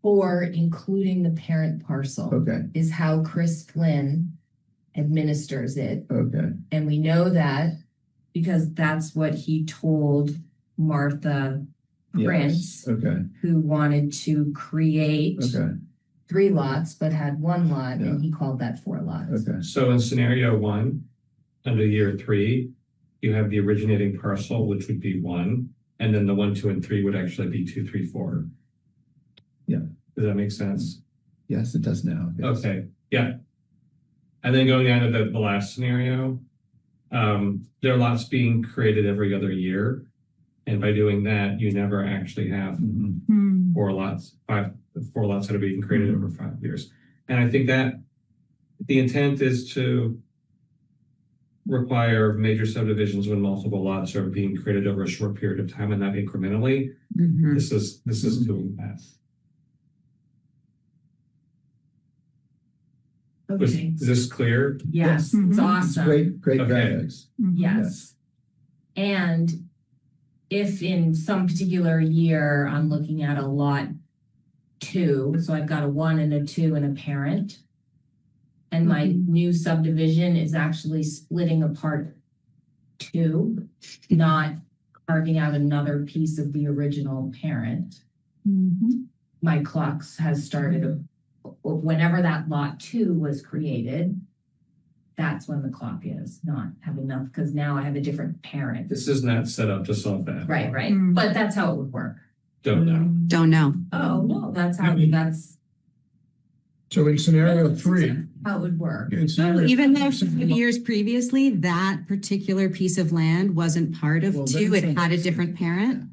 Or including the parent parcel Okay, is how Chris Flynn administers it. okay, And we know that because that's what he told Martha yes, Prince, okay, who wanted to create okay, 3 lots but had 1 lot, Yeah. and he called that 4 lots. okay, So in scenario 1, under year 3, you have the originating parcel, which would be 1, and then the 1, 2, and 3 would actually be 2, 3, 4. Yeah. Does that make sense? yes, it does now. yes. Okay, yeah. And then going down to the last scenario, there are lots being created every other year. And by doing that, you never actually have Mhm. 4 lots that are being created over 5 years. And I think that the intent is to require major subdivisions when multiple lots are being created over a short period of time and not incrementally. Mhm. This is doing that. Okay. Is this clear? Yes, Mhm. it's awesome. Great Okay. graphics. Yes. And if in some particular year I'm looking at a lot 2, so I've got a 1 and a 2 and a parent, and my new subdivision is actually splitting apart 2, not carving out another piece of the original parent, my clocks has started, whenever that lot 2 was created, that's when the clock is, not have enough, because now I have a different parent. This is not set up to solve that. Right, right. Mm. But that's how it would work. Don't know. Don't know. Oh, no, that's how, that's So in scenario 3, how it would work. in scenario Even though three, years previously, that particular piece of land wasn't part of Well, 2, then it had a different parent.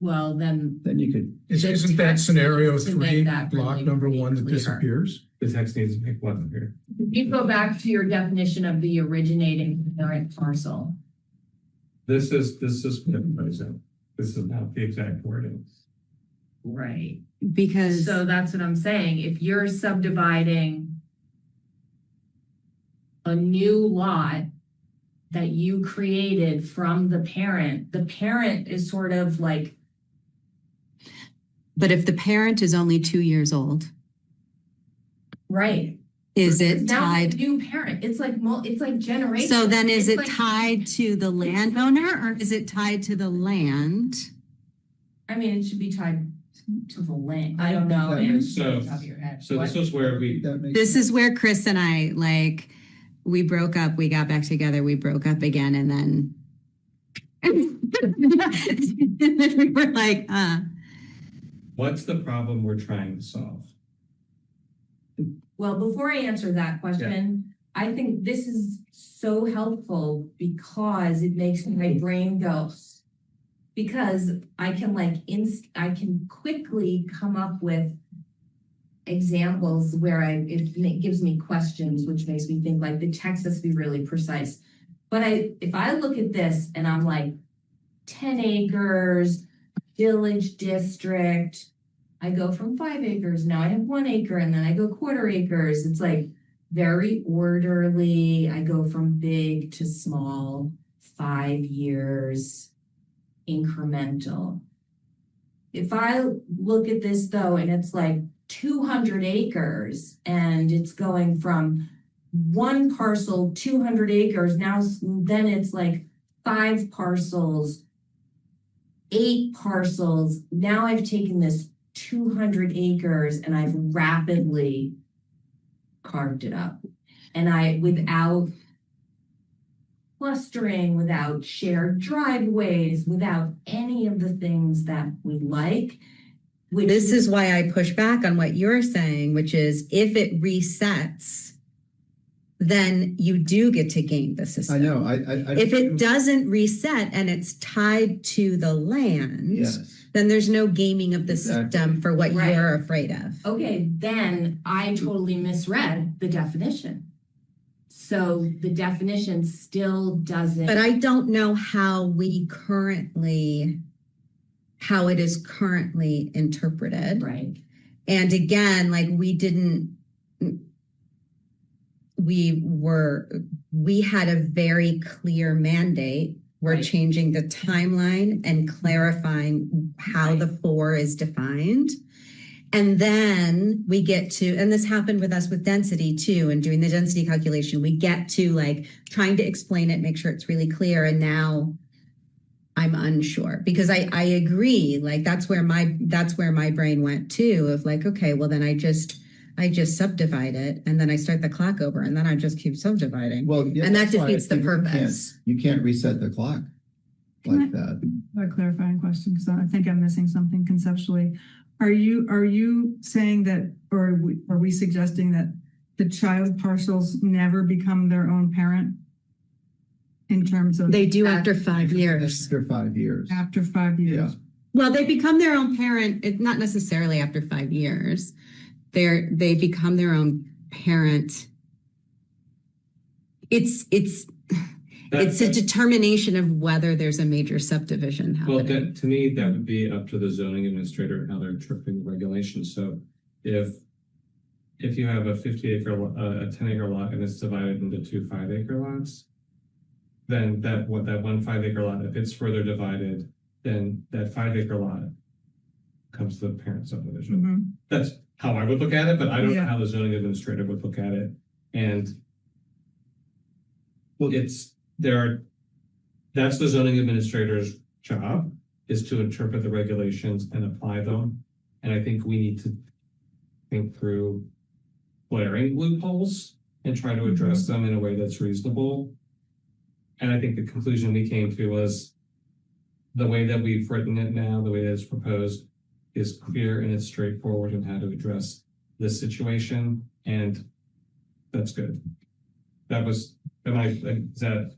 Well, then, Then you could, isn't that scenario To make 3 that block really, number really 1 that clear. disappears? The text needs to pick one here. you go back to your definition of the originating parent parcel. This is what everybody's in. This is not the exact wording. Right. Because So that's what I'm saying. If you're subdividing a new lot that you created from the parent is sort of like, but if the parent is only 2 years old, right. is it Now tied? new parent, it's like, it's like generational. So then is It's it like- tied to the landowner or is it tied to the land? I mean, it should be tied to the land. I don't know. That Anne, makes So- off the top of your head. So this What? was where we, that makes. This is where Chris and I, like, we broke up, we got back together, we broke up again, and then we were like, what's the problem we're trying to solve? Well, before I answer that question, I think this is so helpful because it makes my brain go. Because I can I can quickly come up with examples where it gives me questions, which makes me think like the text has to be really precise. But if I look at this and I'm like 10 acres, village district, I go from 5 acres, now I have 1 acre, and then I go quarter acres. It's like very orderly. I go from big to small, 5 years, incremental. If I look at this though, and it's like 200 acres, and it's going from 1 parcel, 200 acres, then it's like 5 parcels, 8 parcels. Now I've taken this 200 acres and I've rapidly carved it up. And without clustering, without shared driveways, without any of the things that we like. this is why I push back on what you're saying, which is if it resets then you do get to game the I system. know, I. If it doesn't reset and it's tied to the land, Yes, then there's no gaming of the Exactly. system for what Right. you're afraid of. Okay, then I totally misread the definition. So the definition still doesn't. But I don't know how it is currently interpreted. Right. And again, like we had a very clear mandate. We're Right. changing the timeline and clarifying how the 4 is defined. And then we get to, and this happened with us with density too, and doing the density calculation, we get to like trying to explain it, make sure it's really clear. And now I'm unsure because I agree, like that's where my brain went too, of like, okay, well then I just subdivide it and then I start the clock over and then I just keep subdividing. well. Yeah, And that that's why I defeats the think purpose. You can't reset the clock like that. A clarifying question, because I think I'm missing something conceptually. Are you saying that, or are we suggesting that the child parcels never become their own parent? In terms of They do after 5 years. After 5 years. after 5 years? Yeah. Well, they become their own parent, not necessarily after 5 years. They become their own parent. It's a determination of whether there's a major subdivision Well, happening. to me, that would be up to the zoning administrator and how they're interpreting the regulations. So if you have a 50-acre, a 10-acre lot and it's divided into 2 5-acre lots, then that one 5-acre lot, if it's further divided, then that 5-acre lot comes to the parent subdivision. Mhm. That's how I would look at it, but I don't know Yeah. how the zoning administrator would look at it. And Well, that's the zoning administrator's job, is to interpret the regulations and apply them. And I think we need to think through glaring loopholes and try to address them in a way that's reasonable. And I think the conclusion we came to was the way that we've written it now, the way that it's proposed, is clear and it's straightforward in how to address this situation. And that's good. Is that?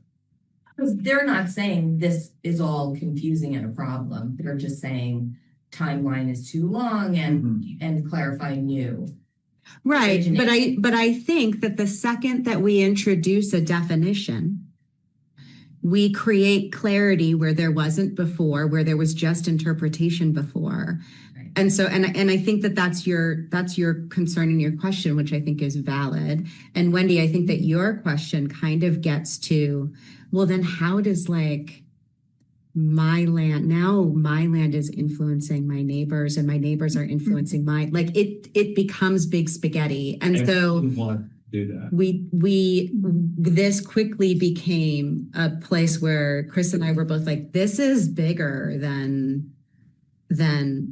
Because they're not saying this is all confusing and a problem. They're just saying timeline is too long and clarify new. Right, originate. but I think that the second that we introduce a definition, we create clarity where there wasn't before, where there was just interpretation before. Right. And so, and I think that that's your concern and your question, which I think is valid. And Wendy, I think that your question kind of gets to, well, then how does like my land is influencing my neighbors and my neighbors are influencing it becomes big spaghetti. And so we want to do that. this quickly became a place where Chris and I were both like, this is bigger than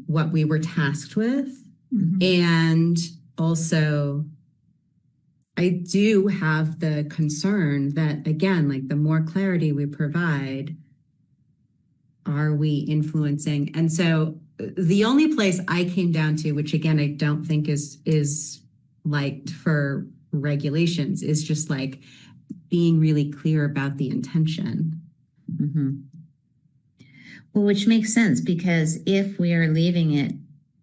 what we were tasked with. Mhm. And also I do have the concern that, again, like the more clarity we provide, are we influencing? And so the only place I came down to, which again, I don't think is liked for regulations, is just like being really clear about the intention. Mhm. Well, which makes sense because if we are leaving it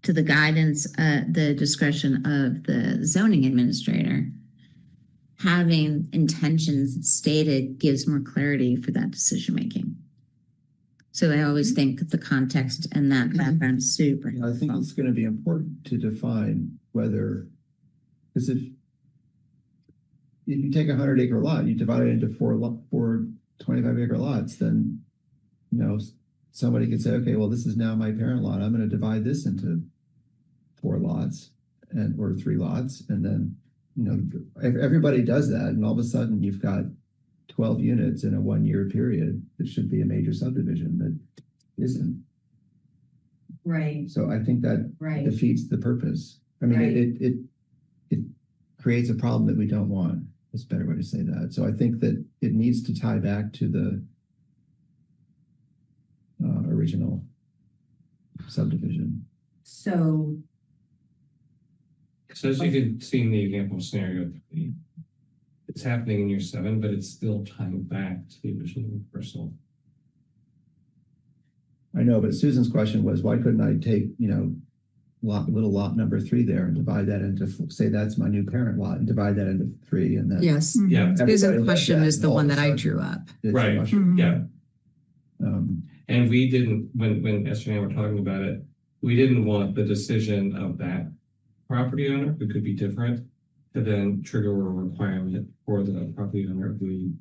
to the guidance, the discretion of the zoning administrator, having intentions stated gives more clarity for that decision making. So I always think the context and that background is super I helpful. think it's going to be important to define whether, because if you take a 100-acre lot, you divide it into four 25-acre lots, then, somebody could say, okay, well, this is now my parent lot. I'm going to divide this into 4 lots or 3 lots. And then, everybody does that. And all of a sudden you've got 12 units in a 1-year period. That should be a major subdivision that isn't. Right, So I think that right. defeats the purpose. I mean, Right. it creates a problem that we don't want. That's a better way to say that. So I think that it needs to tie back to the original subdivision. So, So as you can see in the example scenario, it's happening in year 7, but it's still tying back to the original parcel. I know, but Susan's question was, why couldn't I take, little lot number 3 there and divide that into, say that's my new parent lot, and divide that into 3, and then. Yes. Yeah. Susan's Everybody question looked at is it, the all one of a that I sudden, drew up. it's Right. much- Yeah. Um, And we didn't, when Esther and I were talking about it, we didn't want the decision of that property owner, it could be different, to then trigger a requirement for the property owner of the.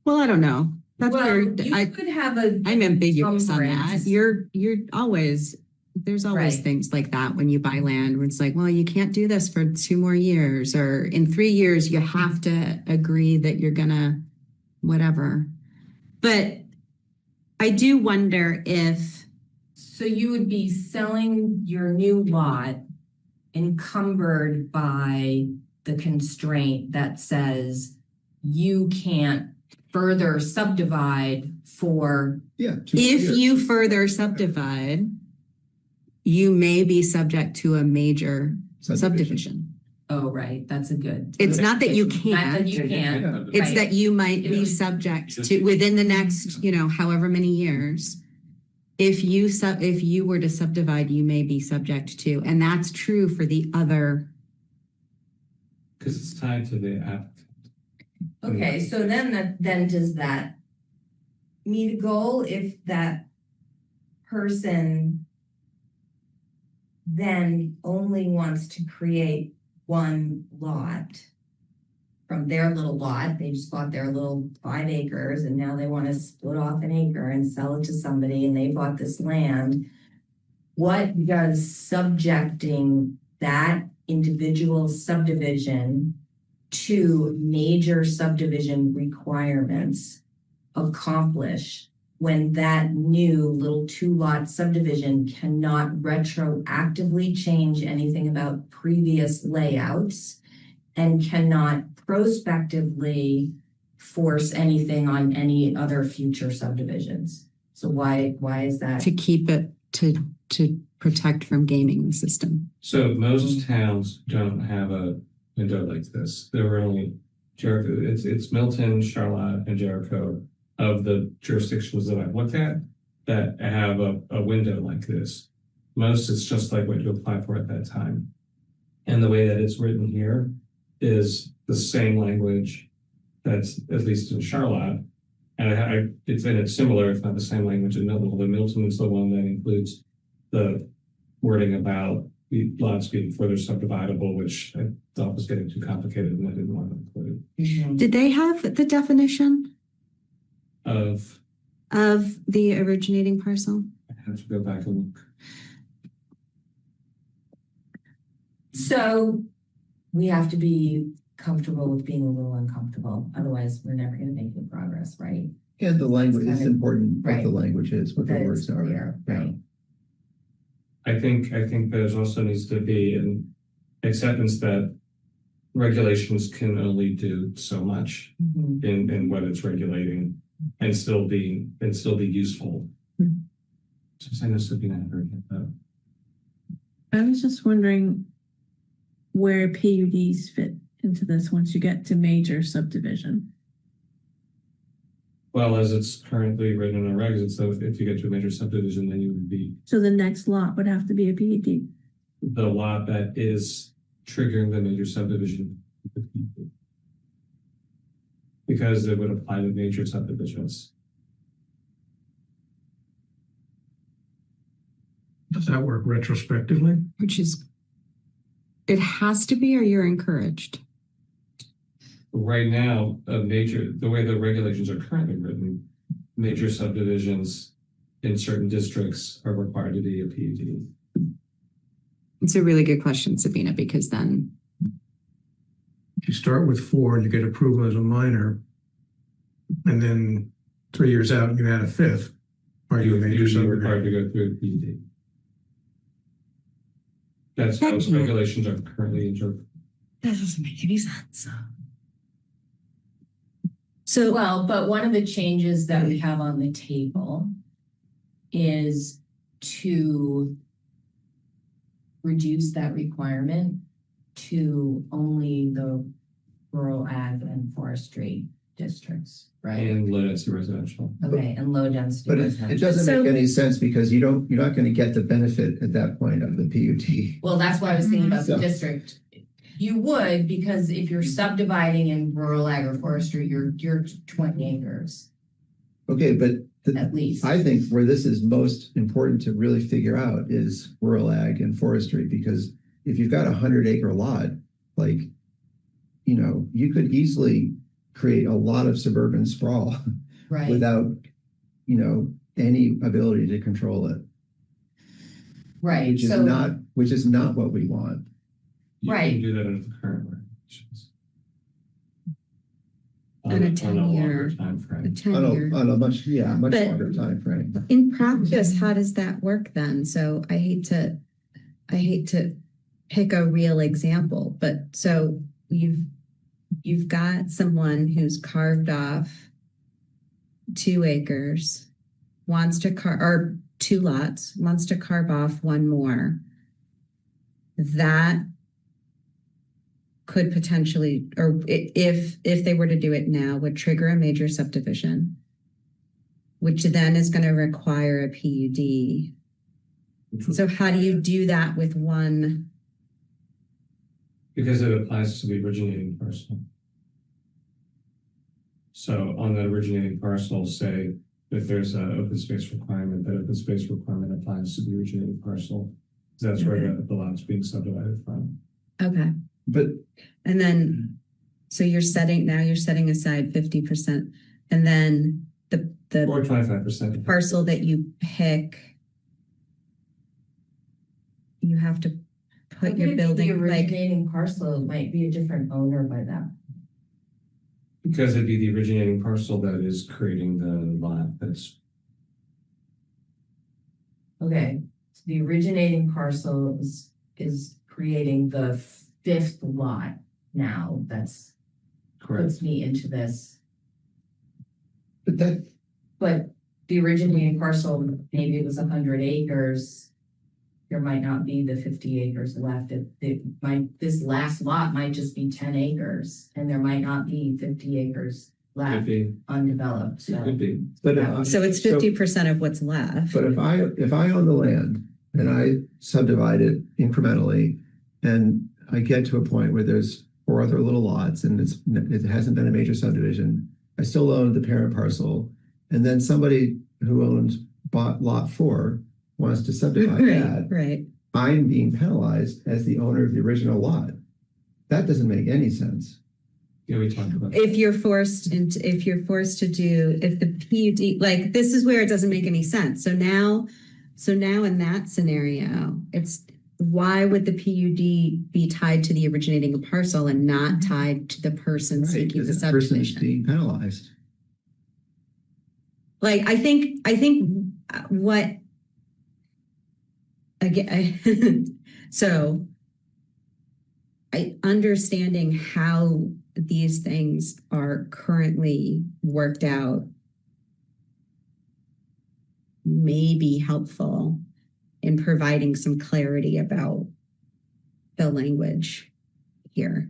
Well, I don't know. That's Well, where you could have a. I'm ambiguous on that. encumbrance. You're always, there's always Right. things like that when you buy land where it's like, well, you can't do this for 2 more years, or in 3 years, you have to agree that you're gonna, whatever. But I do wonder if, So you would be selling your new lot encumbered by the constraint that says you can't further subdivide for, Yeah. if you further subdivide, you may be subject to a major subdivision. oh, right, that's a good. It's not that you Not that can't. you can't. It's Right. that you might be Yeah. subject to, within the next, however many years, if you were to subdivide, you may be subject to, and that's true for the other. Because it's tied to the app. Okay, so then does that meet a goal if that person then only wants to create one lot from their little lot? They just bought their little 5 acres and now they want to split off an acre and sell it to somebody and they bought this land. What does subjecting that individual subdivision to major subdivision requirements accomplish when that new little 2-lot subdivision cannot retroactively change anything about previous layouts and cannot prospectively force anything on any other future subdivisions? So why is that? To keep it, to protect from gaming the system. So most towns don't have a window like this. There were only Jericho, it's Milton, Charlotte, and Jericho of the jurisdictions that I've looked at that have a window like this. Most it's just like what you apply for at that time. And the way that it's written here is the same language that's at least in Charlotte. And it's similar, if not the same language in Milton. Although Milton is the one that includes the wording about the lots being further subdividable, which I thought was getting too complicated and I didn't want to include. Did they have the definition Of, of the originating parcel? I have to go back and look. So we have to be comfortable with being a little uncomfortable. Otherwise, we're never going to make any progress, right? And the language, It's it's kind of- important what right. the language is, what the That words it's are. clear, Yeah. right? I think there's also needs to be an acceptance that regulations can only do so much Mhm. in what it's regulating and still be useful. Hmm. Since I know Sabina had heard that. I was just wondering where PUDs fit into this once you get to major subdivision. Well, as it's currently written in our regs, it's so if you get to a major subdivision, then you would be So the next lot would have to be a PUD. the lot that is triggering the major subdivision. Because it would apply to major subdivisions. Does that work retrospectively? Which is, it has to be, or you're encouraged. Right now, the way the regulations are currently written, major subdivisions in certain districts are required to be a PUD. It's a really good question, Sabina, because then If you start with 4 and you get approval as a minor, and then 3 years out, you add a 5th, are you a major Usually required subdivision? to go through a PUD. That's how Thank you. regulations are currently interpreted. that doesn't make any sense. So, Well, but one of the changes that we have on the table is to reduce that requirement to only the rural ag and forestry districts, right? And low density residential. Okay, and low density But it residential. doesn't So- make any sense because you're not going to get the benefit at that point of the PUD. Well, that's why I was thinking about the So- district. You would, because if you're subdividing in rural agroforestry, you're 20 acres Okay, but at least. I think where this is most important to really figure out is rural ag and forestry, because if you've got a 100-acre lot, like, you could easily create a lot of suburban sprawl Right, without, any ability to control it, right. which is So, not what we want. You Right. can do that under the current regulations. On a On a 10-year longer timeframe. A 10-year. On a much But- longer time frame. In practice, how does that work then? So I hate to pick a real example, but so you've got someone who's carved off 2 acres, or 2 lots, wants to carve off one more. That could potentially, or if they were to do it now, would trigger a major subdivision, which then is going to require a PUD. So how do you do that with one? Because it applies to the originating parcel. So on the originating parcel, say if there's an open space requirement, that open space requirement applies to the originating parcel. That's where the lot's being subdivided from. Okay. But And then, so you're setting aside 50%, and then the Or 25%. parcel that you pick, you have to put your building, The like, originating parcel might be a different owner by that. Because it'd be the originating parcel that is creating the lot that's. Okay, so the originating parcel is creating the 5th lot now. That's puts me into this. But the originating parcel, maybe it was 100 acres. There might not be the 50 acres left. This last lot might just be 10 acres, and there might not be 50 acres Could left be, undeveloped. it could be. so it's 50% of what's left. But if I own the land and I subdivide it incrementally, and I get to a point where there's 4 other little lots and it hasn't been a major subdivision, I still own the parent parcel, and then somebody who bought lot 4 wants to subdivide that, Right. I'm being penalized as the owner of the original lot. That doesn't make any sense. Yeah, we talked about. If the PUD, like, this is where it doesn't make any sense. So now in that scenario, why would the PUD be tied to the originating parcel and not tied to the person Right, seeking the because that person is subdivision? being penalized. Like, I think what, again, so understanding how these things are currently worked out may be helpful in providing some clarity about the language here.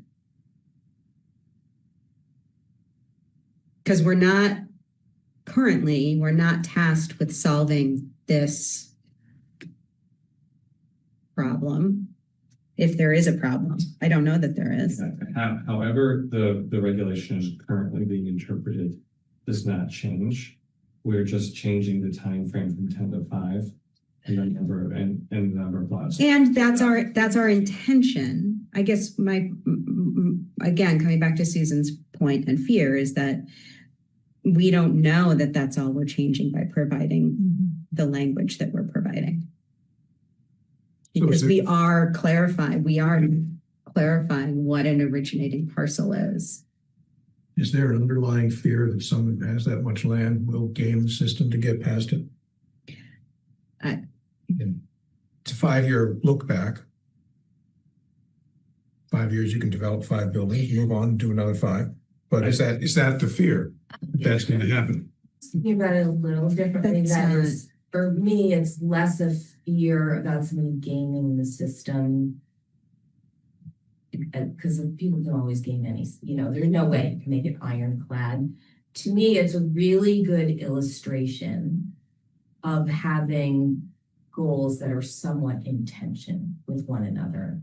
Because we're not tasked with solving this problem. If there is a problem, I don't know that there is. However, the regulation is currently being interpreted does not change. We're just changing the time frame from 10 to 5 and the number of lots. And that's our intention. I guess again, coming back to Susan's point and fear is that we don't know that that's all we're changing by providing the language that we're providing. Because we are clarifying what an originating parcel is. Is there an underlying fear that someone who has that much land will game the system to get past it? It's a 5-year look back. 5 years, you can develop 5 buildings, move on, do another 5. But is that the fear that's going to happen? Thinking about it a little differently, for me, it's less a fear about somebody gaming the system. because people can always gain any, there's no way you can make it ironclad. To me, it's a really good illustration of having goals that are somewhat in tension with one another.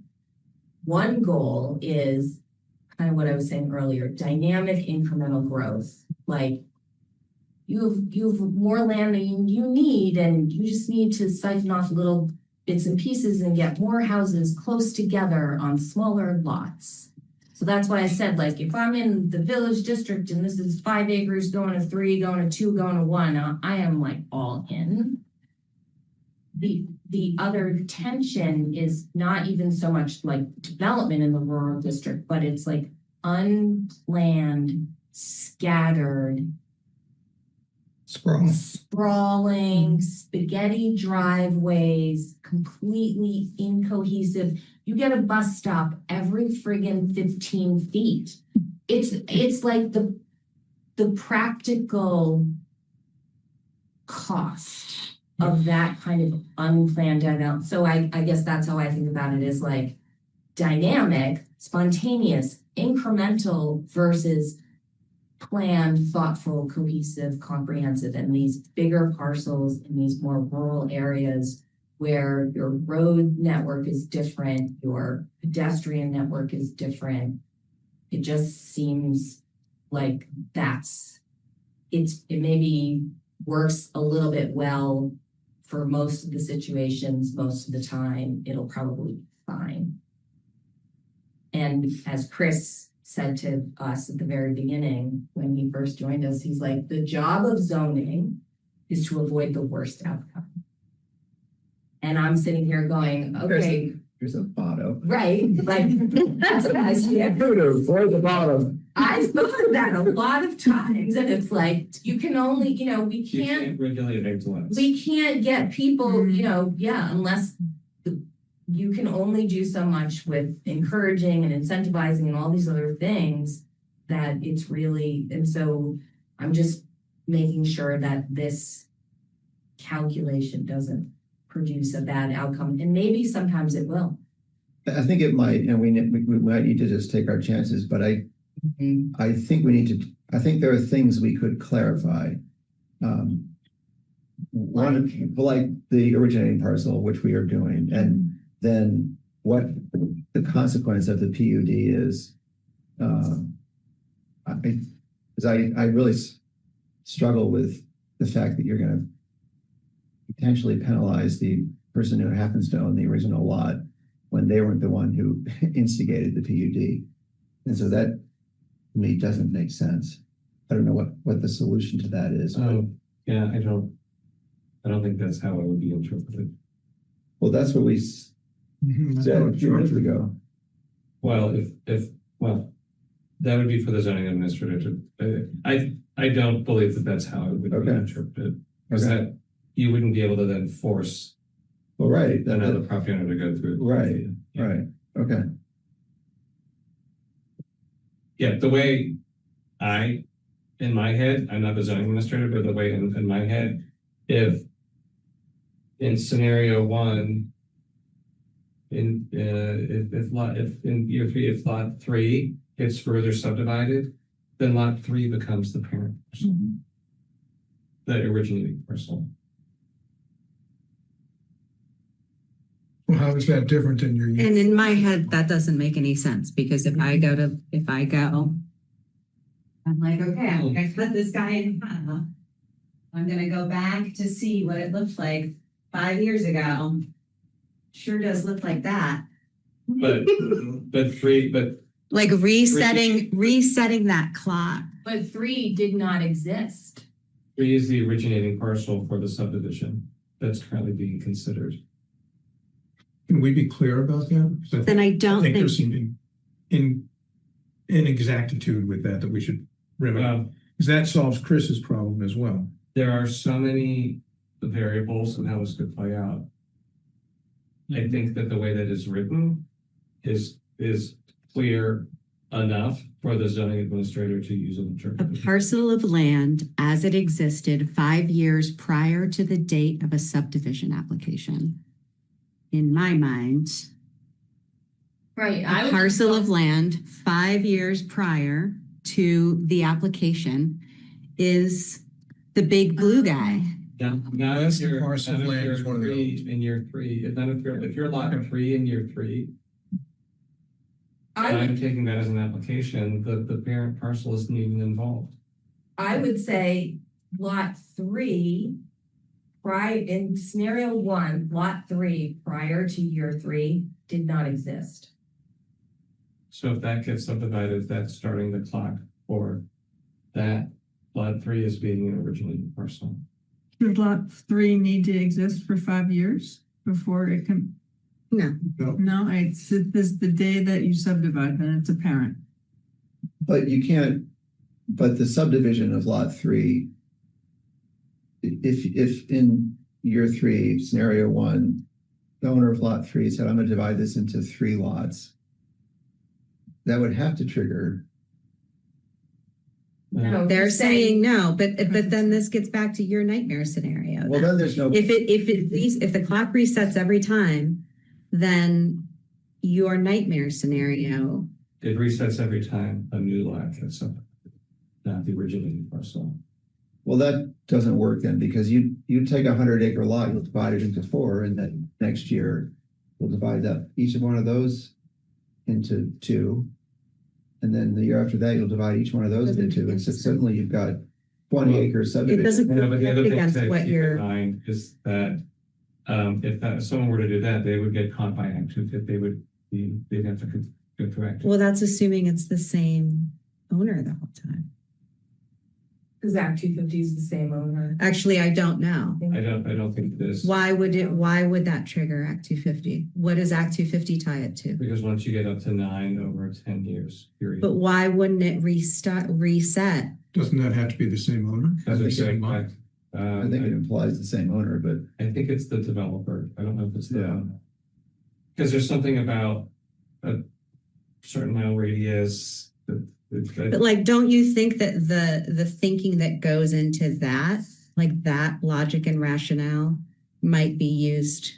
One goal is kind of what I was saying earlier, dynamic incremental growth. Like you have more land than you need, and you just need to siphon off little bits and pieces and get more houses close together on smaller lots. So that's why I said, like, if I'm in the village district and this is 5 acres going to 3, going to 2, going to 1, I am like all in. The other tension is not even so much like development in the rural district, but it's like unplanned, scattered, sprawling, spaghetti driveways, completely incohesive. You get a bus stop every friggin' 15 feet. It's like the practical cost of that kind of unplanned out. So I guess that's how I think about it, is like dynamic, spontaneous, incremental versus planned, thoughtful, cohesive, comprehensive. And these bigger parcels in these more rural areas where your road network is different, your pedestrian network is different. It just seems like it maybe works a little bit well for most of the situations, most of the time. It'll probably be fine. And as Chris said to us at the very beginning, when he first joined us, he's like, the job of zoning is to avoid the worst outcome. And I'm sitting here going, okay. Here's a bottom. Right. Like, that's what I see. Avoid the bottom. I've thought of that a lot of times. And it's like, you can only, we can't regulate influence. We can't get people, unless you can only do so much with encouraging and incentivizing and all these other things that it's really, and so I'm just making sure that this calculation doesn't produce a bad outcome. And maybe sometimes it will. I think it might, and we might need to just take our chances, but I think there are things we could clarify. One, like the originating parcel, which we are doing, and then what the consequence of the PUD is. Because I really struggle with the fact that you're going to potentially penalize the person who happens to own the original lot when they weren't the one who instigated the PUD. And so that, to me, doesn't make sense. I don't know what the solution to that is. Yeah, I don't think that's how it would be interpreted. Well, that's what we said a few minutes ago. Well, that would be for the zoning administrator to, I don't believe that that's how it would be interpreted. Because that you wouldn't be able to then force another property owner to go through. Right, right, okay. Yeah, the way in my head, I'm not the zoning administrator, but the way in my head, if in scenario 1, if in year 3, if lot 3 gets further subdivided, then lot 3 becomes the parent parcel, the originating parcel. Well, how is that different than your? And in my head, that doesn't make any sense, because if I go, I'm like, okay, I'm gonna cut this guy in half. I'm gonna go back to see what it looked like 5 years ago. Sure does look like that. But Like resetting that clock. But 3 did not exist. 3 is the originating parcel for the subdivision that's currently being considered. Can we be clear about that? Then I don't think there's some inexactitude with that we should remedy. Because that solves Chris's problem as well. There are so many variables and how this could play out. I think that the way that is written is clear enough for the zoning administrator to use an a interpretation. parcel of land as it existed 5 years prior to the date of a subdivision application. In my mind, Right. a parcel of land 5 years prior to the application is the big blue guy. Now, That's if the you're, parcel of now if land you're is one of three those. in year three, and then if you're lot three in year three, and I'm taking that as an application, the parent parcel isn't even involved. I would say lot 3, in scenario 1, lot 3 prior to year 3 did not exist. So if that gets subdivided, that's starting the clock for that. Lot 3 is being an originating parcel. Does lot 3 need to exist for 5 years before it can? No. No, it's this is the day that you subdivide, then it's apparent. But you can't, but the subdivision of lot 3, if in year 3, scenario 1, the owner of lot 3 said, I'm gonna divide this into 3 lots, that would have to trigger. No, They're you're saying no, but then this gets back to your nightmare scenario. Well, then there's no. If the clock resets every time, then your nightmare scenario. It resets every time a new lot gets up, not the originating parcel. Well, that doesn't work then, because you take a 100-acre lot, you'll divide it into 4, and then next year we'll divide up each of one of those into 2. And then the year after that, you'll divide each one of those into 2. And so suddenly you've got 20 acres subdivision. It doesn't Yeah, but the other thing against to what keep in you're. mind is that if someone were to do that, they would get caught by Act 250. They'd have to go through Act 250. Well, that's assuming it's the same owner the whole time. Because Act 250 is the same owner. Actually, I don't know. I don't think it is. Why would that trigger Act 250? What does Act 250 tie it to? Because once you get up to 9 over 10 years, period. But why wouldn't it reset? Doesn't that have to be the same owner? As I I think said, it- I think it implies the same owner, but I think it's the developer. I don't know if it's the Yeah. owner. Because there's something about a certain mile radius. But like, don't you think that the thinking that goes into that, like that logic and rationale might be used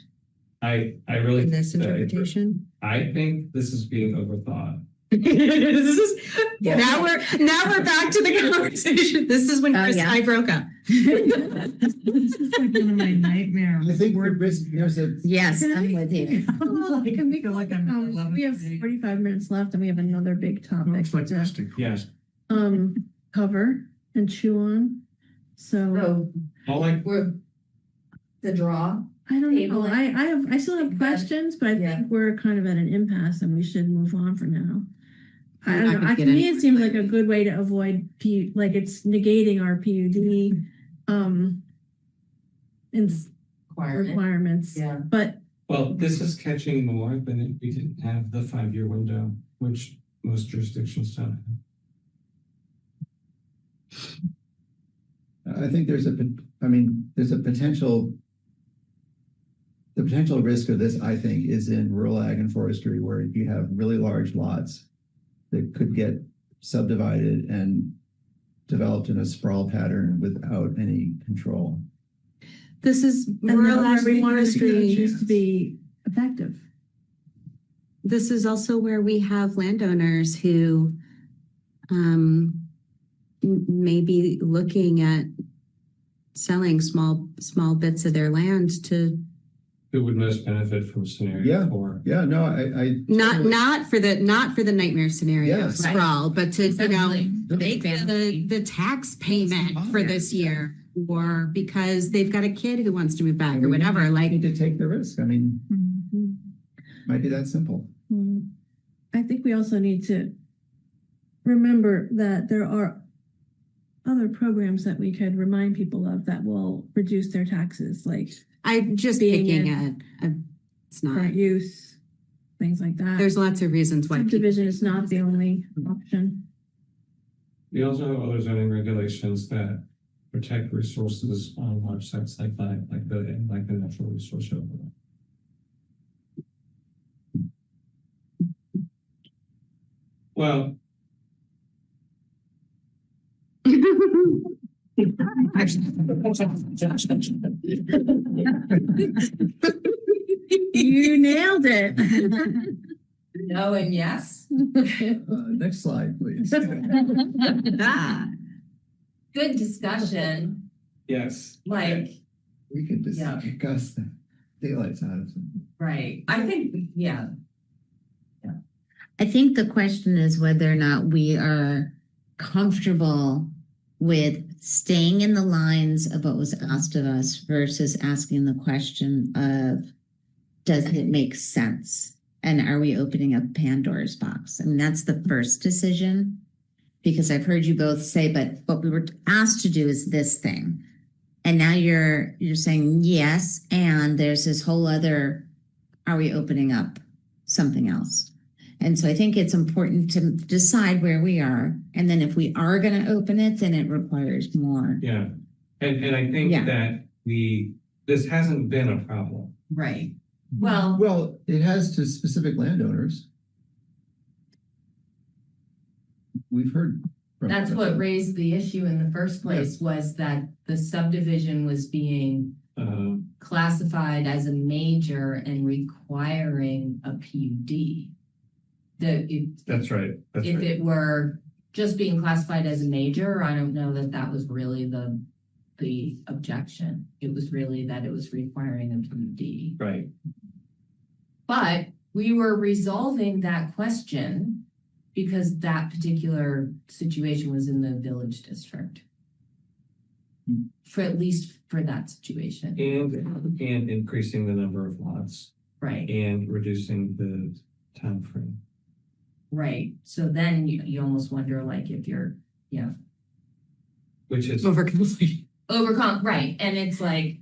I really in this think that interpretation? I think this is being overthought. Now we're back to the conversation. This is when Oh, Chris and yeah. I broke up. This is like one of my nightmare. I think there's a. Yes, I'm with you. Can we feel like I'm in the we have 11th 45 minutes left and we have another big topic Looks like to nesting. Yes. cover and chew on. So So All I we're the draw. I don't Table know. it. I still have questions, but I Yeah. think we're kind of at an impasse and we should move on for now. I We're don't not know. gonna To get me, any it seems like a good way to avoid like it's negating our PUD requirements. Yeah. But Well, this is catching more than if we didn't have the 5-year window, which most jurisdictions don't have. I think there's a potential. The potential risk of this, I think, is in rural ag and forestry, where you have really large lots that could get subdivided and developed in a sprawl pattern without any control. This is and rural that's where we want agri-forestry. to be effective. This is also where we have landowners who may be looking at selling small bits of their land to Who would most benefit from scenario Yeah. 4? Yeah, no, not for the nightmare scenario Yes. sprawl, but to make Exactly. the tax payment for this year, or because they've got a kid who wants to move back or whatever. I Like, need to take the risk. I mean, Mhm. might be that simple. I think we also need to remember that there are other programs that we could remind people of that will reduce their taxes, like I'm just Being picking in- it's not. current use, things like that. There's lots of reasons why people. Subdivision is not the only option. We also have other zoning regulations that protect resources on large sites like that, like the natural resource overlay. Well, You nailed it. No and yes. Next slide, please. Good discussion, Yes. like, We could Yeah. discuss the daylights out of them. right, I think, yeah, I think the question is whether or not we are comfortable with staying in the lines of what was asked of us versus asking the question of, does it make sense? And are we opening up Pandora's box? I mean, that's the first decision, because I've heard you both say, but what we were asked to do is this thing. And now you're saying yes, and there's this whole other, are we opening up something else? And so I think it's important to decide where we are. And then if we are going to open it, then it requires more. Yeah. And I think Yeah. that this hasn't been a problem. right. Well, Well, it has to specific landowners. We've heard. from- that's what raised the issue in the first place, was that the subdivision was being classified as a major and requiring a PUD. That's right. That's If right. it were just being classified as a major, I don't know that that was really the objection. It was really that it was requiring a PUD. Right. But we were resolving that question because that particular situation was in the village district. For at least for that situation, And increasing the number of lots right? and reducing the time frame. Right. So then you almost wonder, like, if you're, Which is overcome, right? And it's like,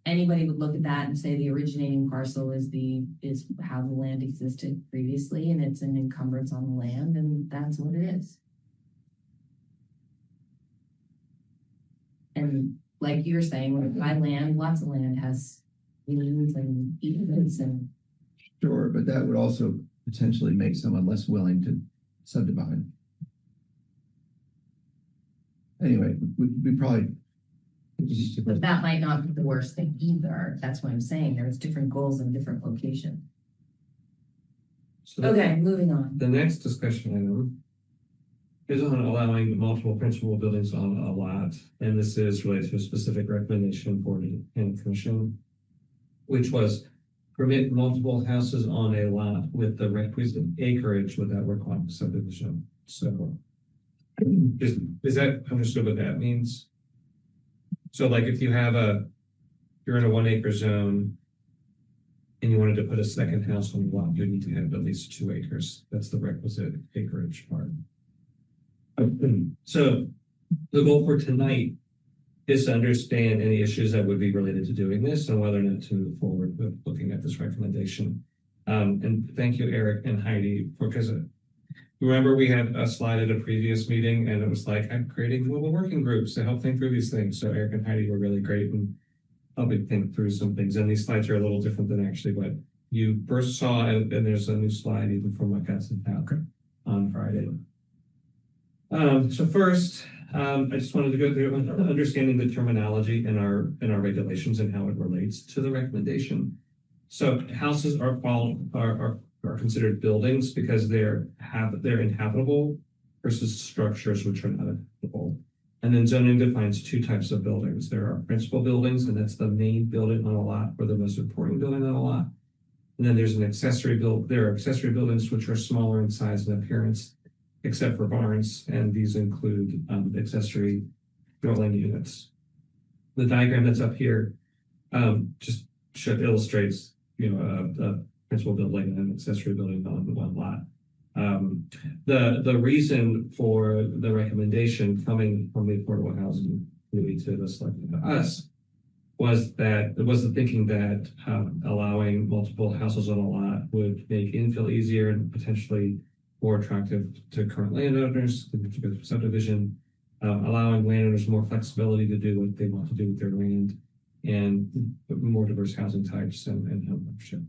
anybody would look at that and say the originating parcel is how the land existed previously, and it's an encumbrance on the land, and that's what it is. And like you're saying, when you buy land, lots of land has liens and easements and Sure, but that would also potentially make someone less willing to subdivide. Anyway, we probably. but that might not be the worst thing either. That's what I'm saying. There's different goals in different locations. So Okay, moving on. the next discussion item is on allowing multiple principal buildings on a lot. And this is related to a specific recommendation for the planning commission, which was permit multiple houses on a lot with the requisite acreage without requiring subdivision. So is that understood what that means? So like if you're in a 1 acre zone and you wanted to put a second house on the lot, you need to have at least 2 acres. That's the requisite acreage part. So the goal for tonight is to understand any issues that would be related to doing this and whether or not to move forward with looking at this recommendation. And thank you, Eric and Heidi, because remember we had a slide at a previous meeting and it was like, I'm creating mobile working groups to help think through these things. So Eric and Heidi were really great in helping think through some things. And these slides are a little different than actually what you first saw. And there's a new slide even from what got sent out on Friday. So first, I just wanted to go through understanding the terminology in our regulations and how it relates to the recommendation. So houses are considered buildings because they're inhabitable versus structures which are not habitable. And then zoning defines 2 types of buildings. There are principal buildings, and that's the main building on a lot or the most important building on a lot. And then there's an accessory there are accessory buildings which are smaller in size and appearance, except for barns, and these include accessory dwelling units. The diagram that's up here just illustrates, a principal building and an accessory building on the one lot. The reason for the recommendation coming from the affordable housing committee to the selected to us was the thinking that allowing multiple houses on a lot would make infill easier and potentially more attractive to current landowners, to subdivision, allowing landowners more flexibility to do what they want to do with their land, and more diverse housing types and home ownership.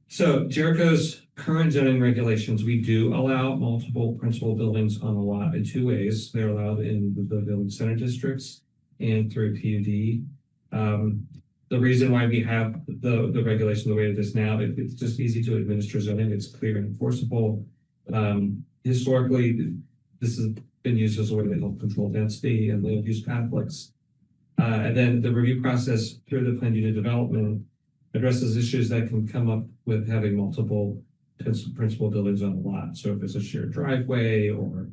So Jericho's current zoning regulations, we do allow multiple principal buildings on a lot in 2 ways. They're allowed in the village center districts and through PUD. the reason why we have the regulation the way it is now, it's just easy to administer zoning. It's clear and enforceable. Historically, this has been used as a way to help control density and land use conflicts. And then the review process through the planned unit development addresses issues that can come up with having multiple principal buildings on a lot. So if it's a shared driveway, or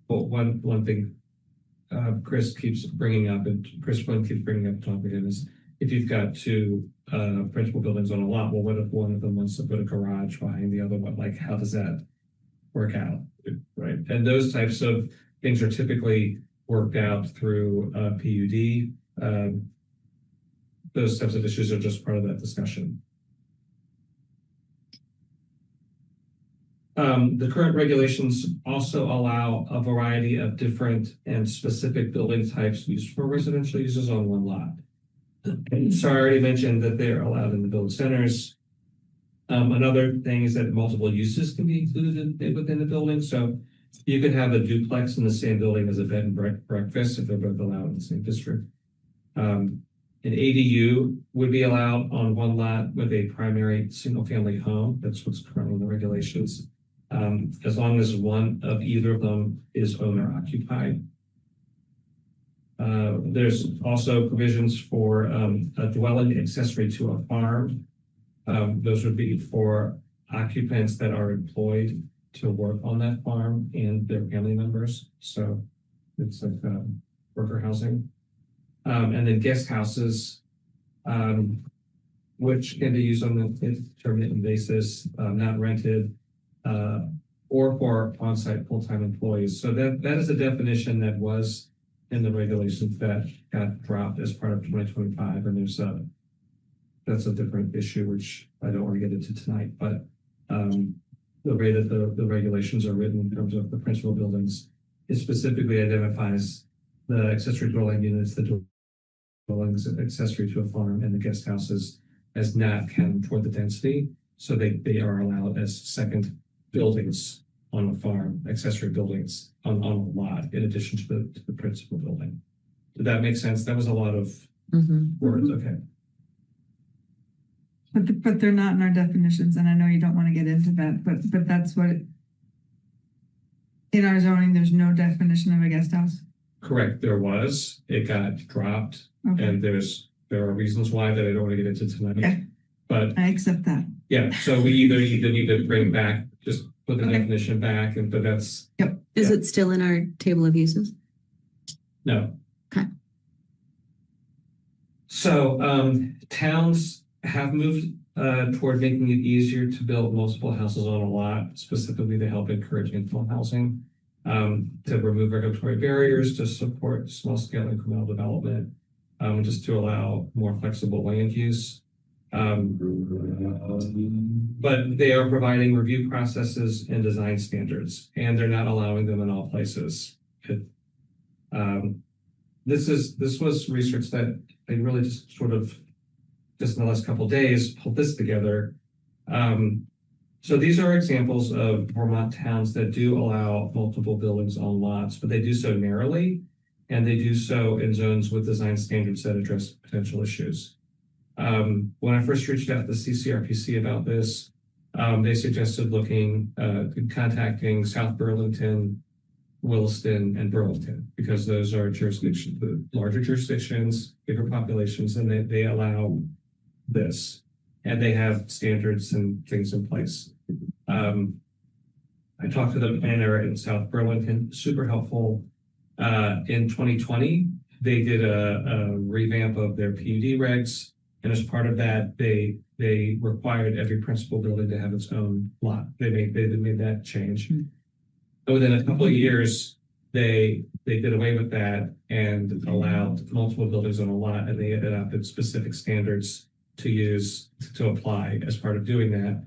one thing Chris keeps bringing up, and Chris Flynn keeps bringing up topic is if you've got two principal buildings on a lot, well, what if one of them wants to put a garage behind the other one? Like, how does that work out, right? And those types of things are typically worked out through PUD. Those types of issues are just part of that discussion. The current regulations also allow a variety of different and specific building types used for residential uses on one lot. So I already mentioned that they're allowed in the village centers. Another thing is that multiple uses can be included within the building. So you could have a duplex in the same building as a bed and breakfast if they're both allowed in the same district. An ADU would be allowed on one lot with a primary single-family home. That's what's currently in the regulations. As long as one of either of them is owner occupied. There's also provisions for a dwelling accessory to a farm. Those would be for occupants that are employed to work on that farm and their family members. So it's like worker housing. And then guest houses, which can be used on an intermittent basis, not rented, or for on-site full-time employees. So that is a definition that was in the regulations that got dropped as part of 2025. And that's a different issue, which I don't want to get into tonight, but the way that the regulations are written in terms of the principal buildings, it specifically identifies the accessory dwelling units, the dwellings accessory to a farm, and the guest houses as not counting toward the density. So they are allowed as second buildings on a farm, accessory buildings on a lot, in addition to the principal building. Did that make sense? That was a lot of words. Okay. But they're not in our definitions, and I know you don't want to get into that, but that's what in our zoning, there's no definition of a guest house. Correct. There was. It got dropped, and there are reasons why that I don't want to get into tonight. Okay. But I accept that. Yeah. So we either need to bring back, just put the definition back, but that's. Yep. Is it still in our table of uses? No. Okay. So towns have moved toward making it easier to build multiple houses on a lot, specifically to help encourage infill housing, to remove regulatory barriers, to support small-scale incremental development, just to allow more flexible land use. But they are providing review processes and design standards, and they're not allowing them in all places. This was research that they really just sort of just in the last couple of days pulled this together. So these are examples of Vermont towns that do allow multiple buildings on lots, but they do so narrowly, and they do so in zones with design standards that address potential issues. When I first reached out to the CCRPC about this, they suggested contacting South Burlington, Williston, and Burlington, because those are jurisdictions, the larger jurisdictions, bigger populations, and they allow this, and they have standards and things in place. I talked to the planner in South Burlington, super helpful. In 2020, they did a revamp of their PUD regs, and as part of that, they required every principal building to have its own lot. They made that change. But within a couple of years, they did away with that and allowed multiple buildings on a lot, and they adopted specific standards to apply as part of doing that.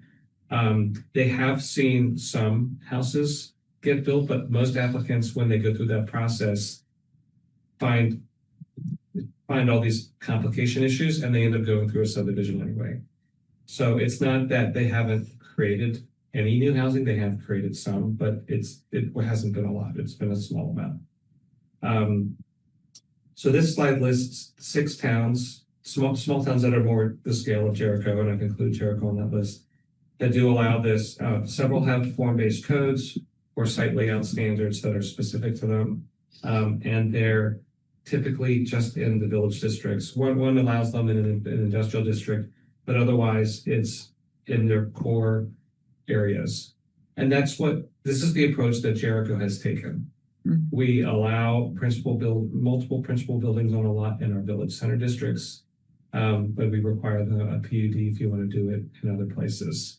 They have seen some houses get built, but most applicants, when they go through that process, find all these complication issues, and they end up going through a subdivision anyway. So it's not that they haven't created any new housing, they have created some, but it hasn't been a lot. It's been a small amount. So this slide lists 6 towns, small towns that are more the scale of Jericho, and I've included Jericho on that list, that do allow this. Several have form-based codes or site layout standards that are specific to them. And they're typically just in the village districts. One allows them in an industrial district, but otherwise it's in their core areas. And this is the approach that Jericho has taken. We allow multiple principal buildings on a lot in our village center districts, but we require a PUD if you want to do it in other places.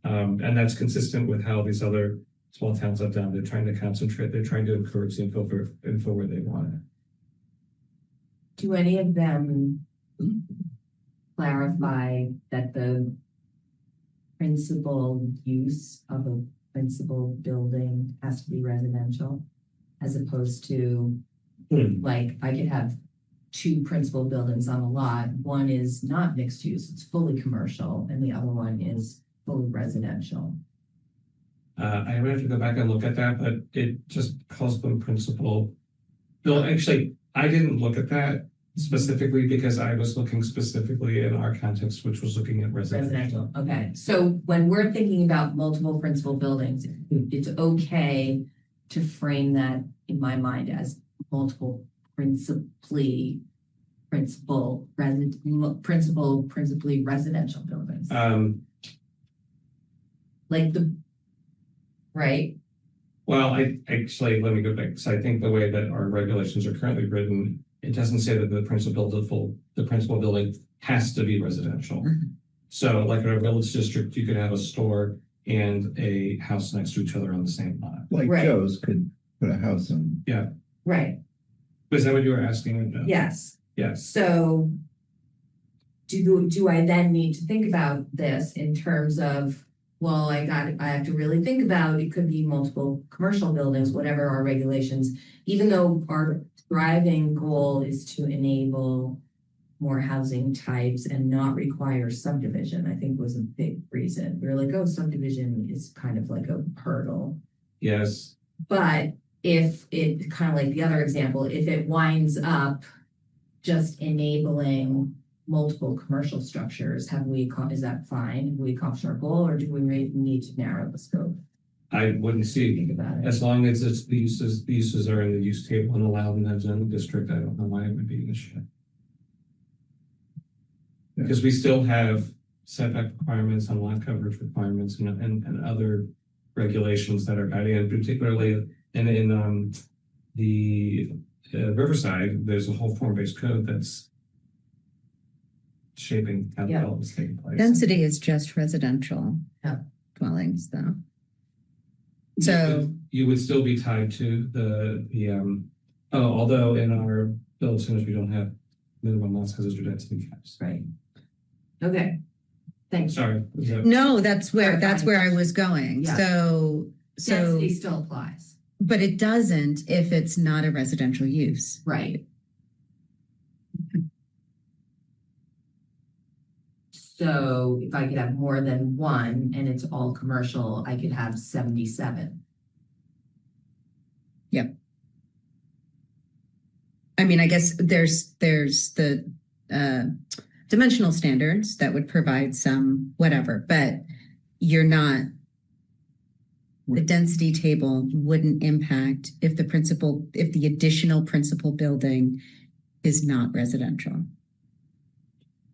And that's consistent with how these other small towns have done. They're trying to concentrate, they're trying to encourage the info where they want it. Do any of them clarify that the principal use of a principal building has to be residential, as opposed to like I could have 2 principal buildings on a lot. One is not mixed use, it's fully commercial, and the other one is fully residential. I would have to go back and look at that, but it just calls them principal. No, actually, I didn't look at that specifically because I was looking specifically in our context, which was looking at residential. Okay, so when we're thinking about multiple principal buildings, it's okay to frame that in my mind as multiple principally residential buildings. Right? Well, let me go back. So I think the way that our regulations are currently written, it doesn't say that the principal building has to be residential. Mm-hmm. So like in a village district, you could have a store and a house next to each other on the same lot. Like Right. Joe's could put a house on. Yeah. Right, Was that what you were asking? yes. Yes. So do I then need to think about this in terms of, well, I have to really think about, it could be multiple commercial buildings, whatever our regulations, even though our driving goal is to enable more housing types and not require subdivision, I think was a big reason. We were like, oh, subdivision is kind of like a hurdle. Yes. But if it, kind of like the other example, if it winds up just enabling multiple commercial structures, is that fine? Have we accomplished our goal, or do we need to narrow the scope? I wouldn't see, Think about it. as long as it's the uses are in the use table and allowed in that zone district, I don't know why it would be an issue. Because we still have setback requirements and lot coverage requirements and other regulations that are guiding, and particularly in the Riverside, there's a whole form-based code that's shaping how development is taking place. Density is just residential dwellings, though. So You would still be tied to although in our village centers we don't have minimum lot sizes or density caps. Right. Okay, thanks. Sorry. no, that's where I was going. Yeah. So Density still applies. but it doesn't if it's not a residential use. Right. So if I could have more than one and it's all commercial, I could have 77. I mean, I guess there's the dimensional standards that would provide some whatever, but you're not, the density table wouldn't impact if the additional principal building is not residential.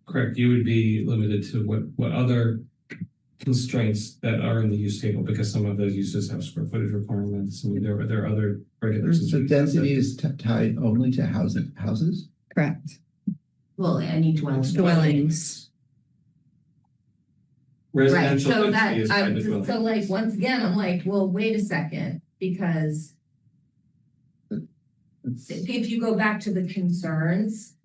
Correct. You would be limited to what other constraints that are in the use table, because some of those uses have square footage requirements. And there are other regulations. So density is tied only to houses? Correct. Well, any Dwellings. Right, Residential so density is tied to dwellings. so like, once again, I'm like, well, wait a second, because if you go back to the concerns,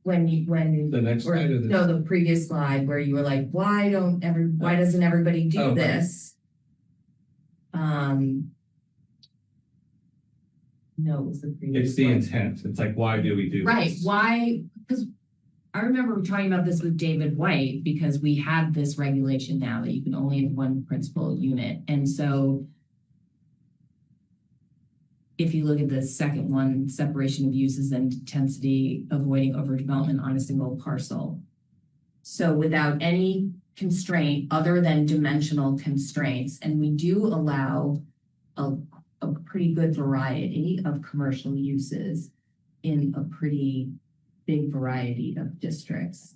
The next slide or the previous slide where you were like, why doesn't everybody do Oh, right. this? No, it was the previous. It's the one. intent. It's like, why do we do Right, this? why, because I remember talking about this with David White, because we have this regulation now that you can only have one principal unit, and so if you look at the second one, separation of uses and intensity, avoiding overdevelopment on a single parcel. So without any constraint other than dimensional constraints, and we do allow a pretty good variety of commercial uses in a pretty big variety of districts.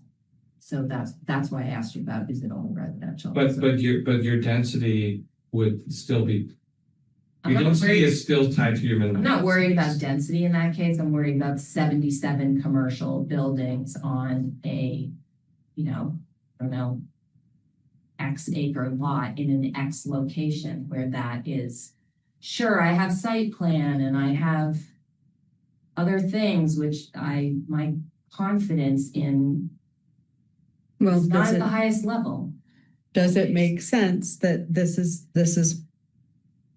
So that's why I asked you about, is it all residential? But your density would still be, I'm your not density worried- is still tied to your minimum. I'm not worried about density in that case. I'm worried about 77 commercial buildings on a, I don't know, X acre lot in an X location where that is, sure, I have site plan and I have other things which my confidence in Well, is not does at the it, highest level. does it make sense that this is,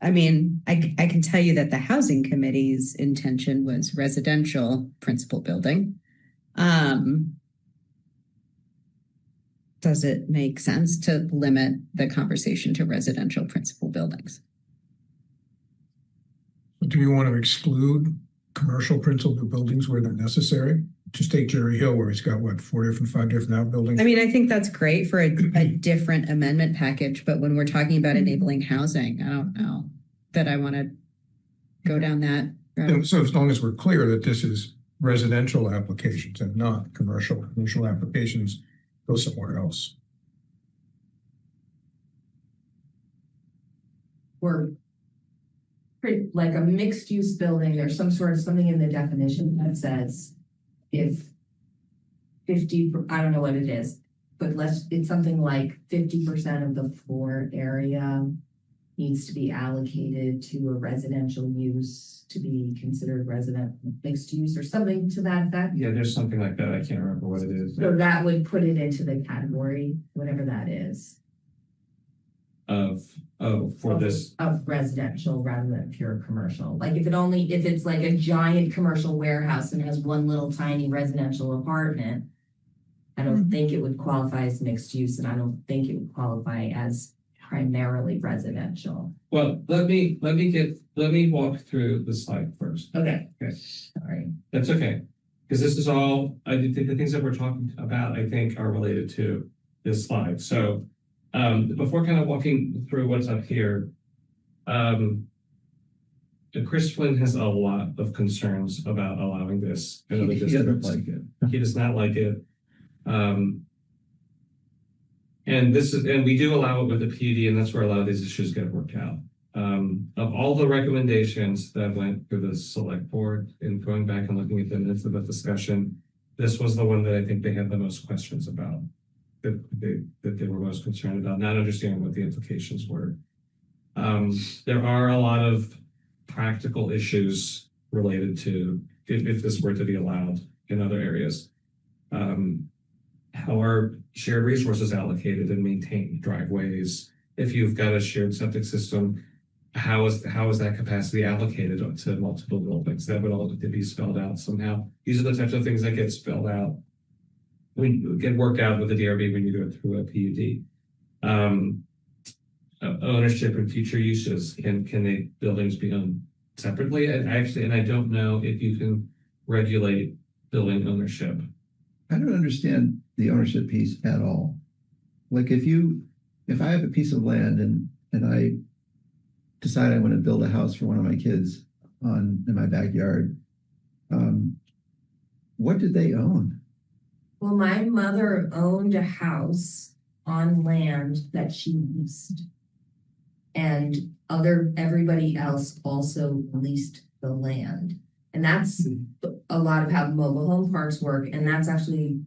I mean, I can tell you that the housing committee's intention was residential principal building. Does it make sense to limit the conversation to residential principal buildings? Do you want to exclude commercial principal buildings where they're necessary? Just take Jerry Hill where he's got what, 5 different outbuildings? I mean, I think that's great for a different amendment package, but when we're talking about enabling housing, I don't know that I want to go down that road. And so as long as we're clear that this is residential applications and not commercial applications, go somewhere else. Or like a mixed use building, there's something in the definition that says if 50, I don't know what it is, but it's something like 50% of the floor area needs to be allocated to a residential use to be considered resident mixed use or something to that effect. Yeah, there's something like that. I can't remember what it is. So that would put it into the category, whatever that is. For this. Of residential rather than pure commercial. Like if it's like a giant commercial warehouse and has one little tiny residential apartment, I don't think it would qualify as mixed use, and I don't think it would qualify as primarily residential. Well, let me walk through the slide first. Okay. Okay. Sorry. That's okay. Because this is all, I think the things that we're talking about, I think are related to this slide. So before kind of walking through what's up here, Chris Flynn has a lot of concerns about allowing this in other He doesn't districts. like it. He does not like it. And we do allow it with the PUD, and that's where a lot of these issues get worked out. Of all the recommendations that went through the select board and going back and looking at the minutes of the discussion, this was the one that I think they had the most questions about, that they were most concerned about, not understanding what the implications were. There are a lot of practical issues related to if this were to be allowed in other areas. How are shared resources allocated and maintained? Driveways. If you've got a shared septic system, how is that capacity allocated to multiple buildings? That would all have to be spelled out somehow. These are the types of things that get spelled out when you get worked out with the DRB when you go through a PUD. Ownership and future uses. Can buildings be owned separately? And I don't know if you can regulate building ownership. I don't understand the ownership piece at all. Like if I have a piece of land and I decide I want to build a house for one of my kids in my backyard, what did they own? Well, my mother owned a house on land that she leased. And everybody else also leased the land. And that's a lot of how mobile home parks work. And that's actually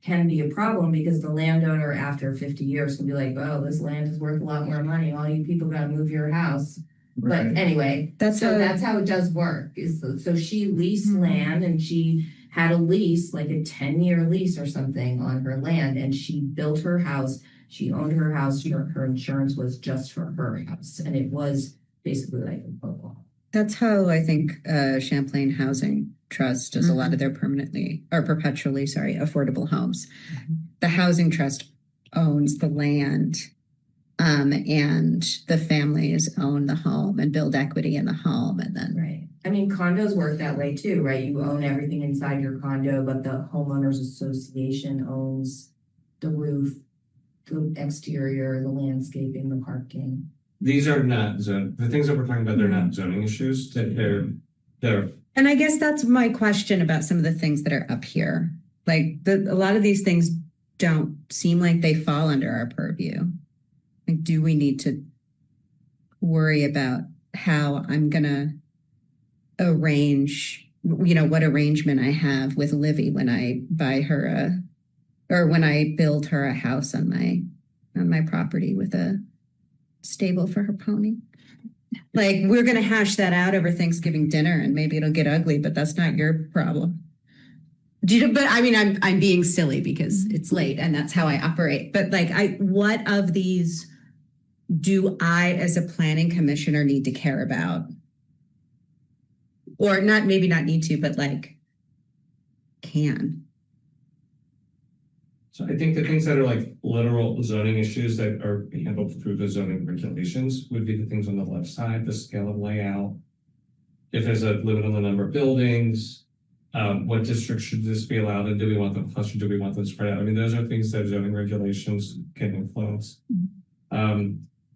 can be a problem because the landowner after 50 years can be like, oh, this land is worth a lot more money. All you people got to move your house. Right. But anyway, that's how it does work. So she leased land and she had a lease, like a 10-year lease or something on her land. And she built her house. She owned her house. Her insurance was just for her house. And it was basically like a football. That's how I think Champlain Housing Trust does a lot of their perpetually affordable homes. The housing trust owns the land and the families own the home and build equity in the home. And then I mean, condos work that way too, right? You own everything inside your condo, but the homeowners association owns the roof, the exterior, the landscaping, the parking. These are not the things that we're talking about, they're not zoning issues, that they're And I guess that's my question about some of the things that are up here. Like a lot of these things don't seem like they fall under our purview. Like, do we need to worry about how I'm gonna arrange, what arrangement I have with Livy when I buy her or when I build her a house on my property with a stable for her pony? Like, we're going to hash that out over Thanksgiving dinner and maybe it'll get ugly, but that's not your problem. But I mean, I'm being silly because it's late and that's how I operate. But like, what of these do I, as a planning commissioner, need to care about? Or maybe not need to, but like, can. So I think the things that are like literal zoning issues that are handled through the zoning regulations would be the things on the left side, the scale of layout. If there's a limit on the number of buildings, what districts should this be allowed in? Do we want them clustered? Do we want them spread out? I mean, those are things that zoning regulations can influence.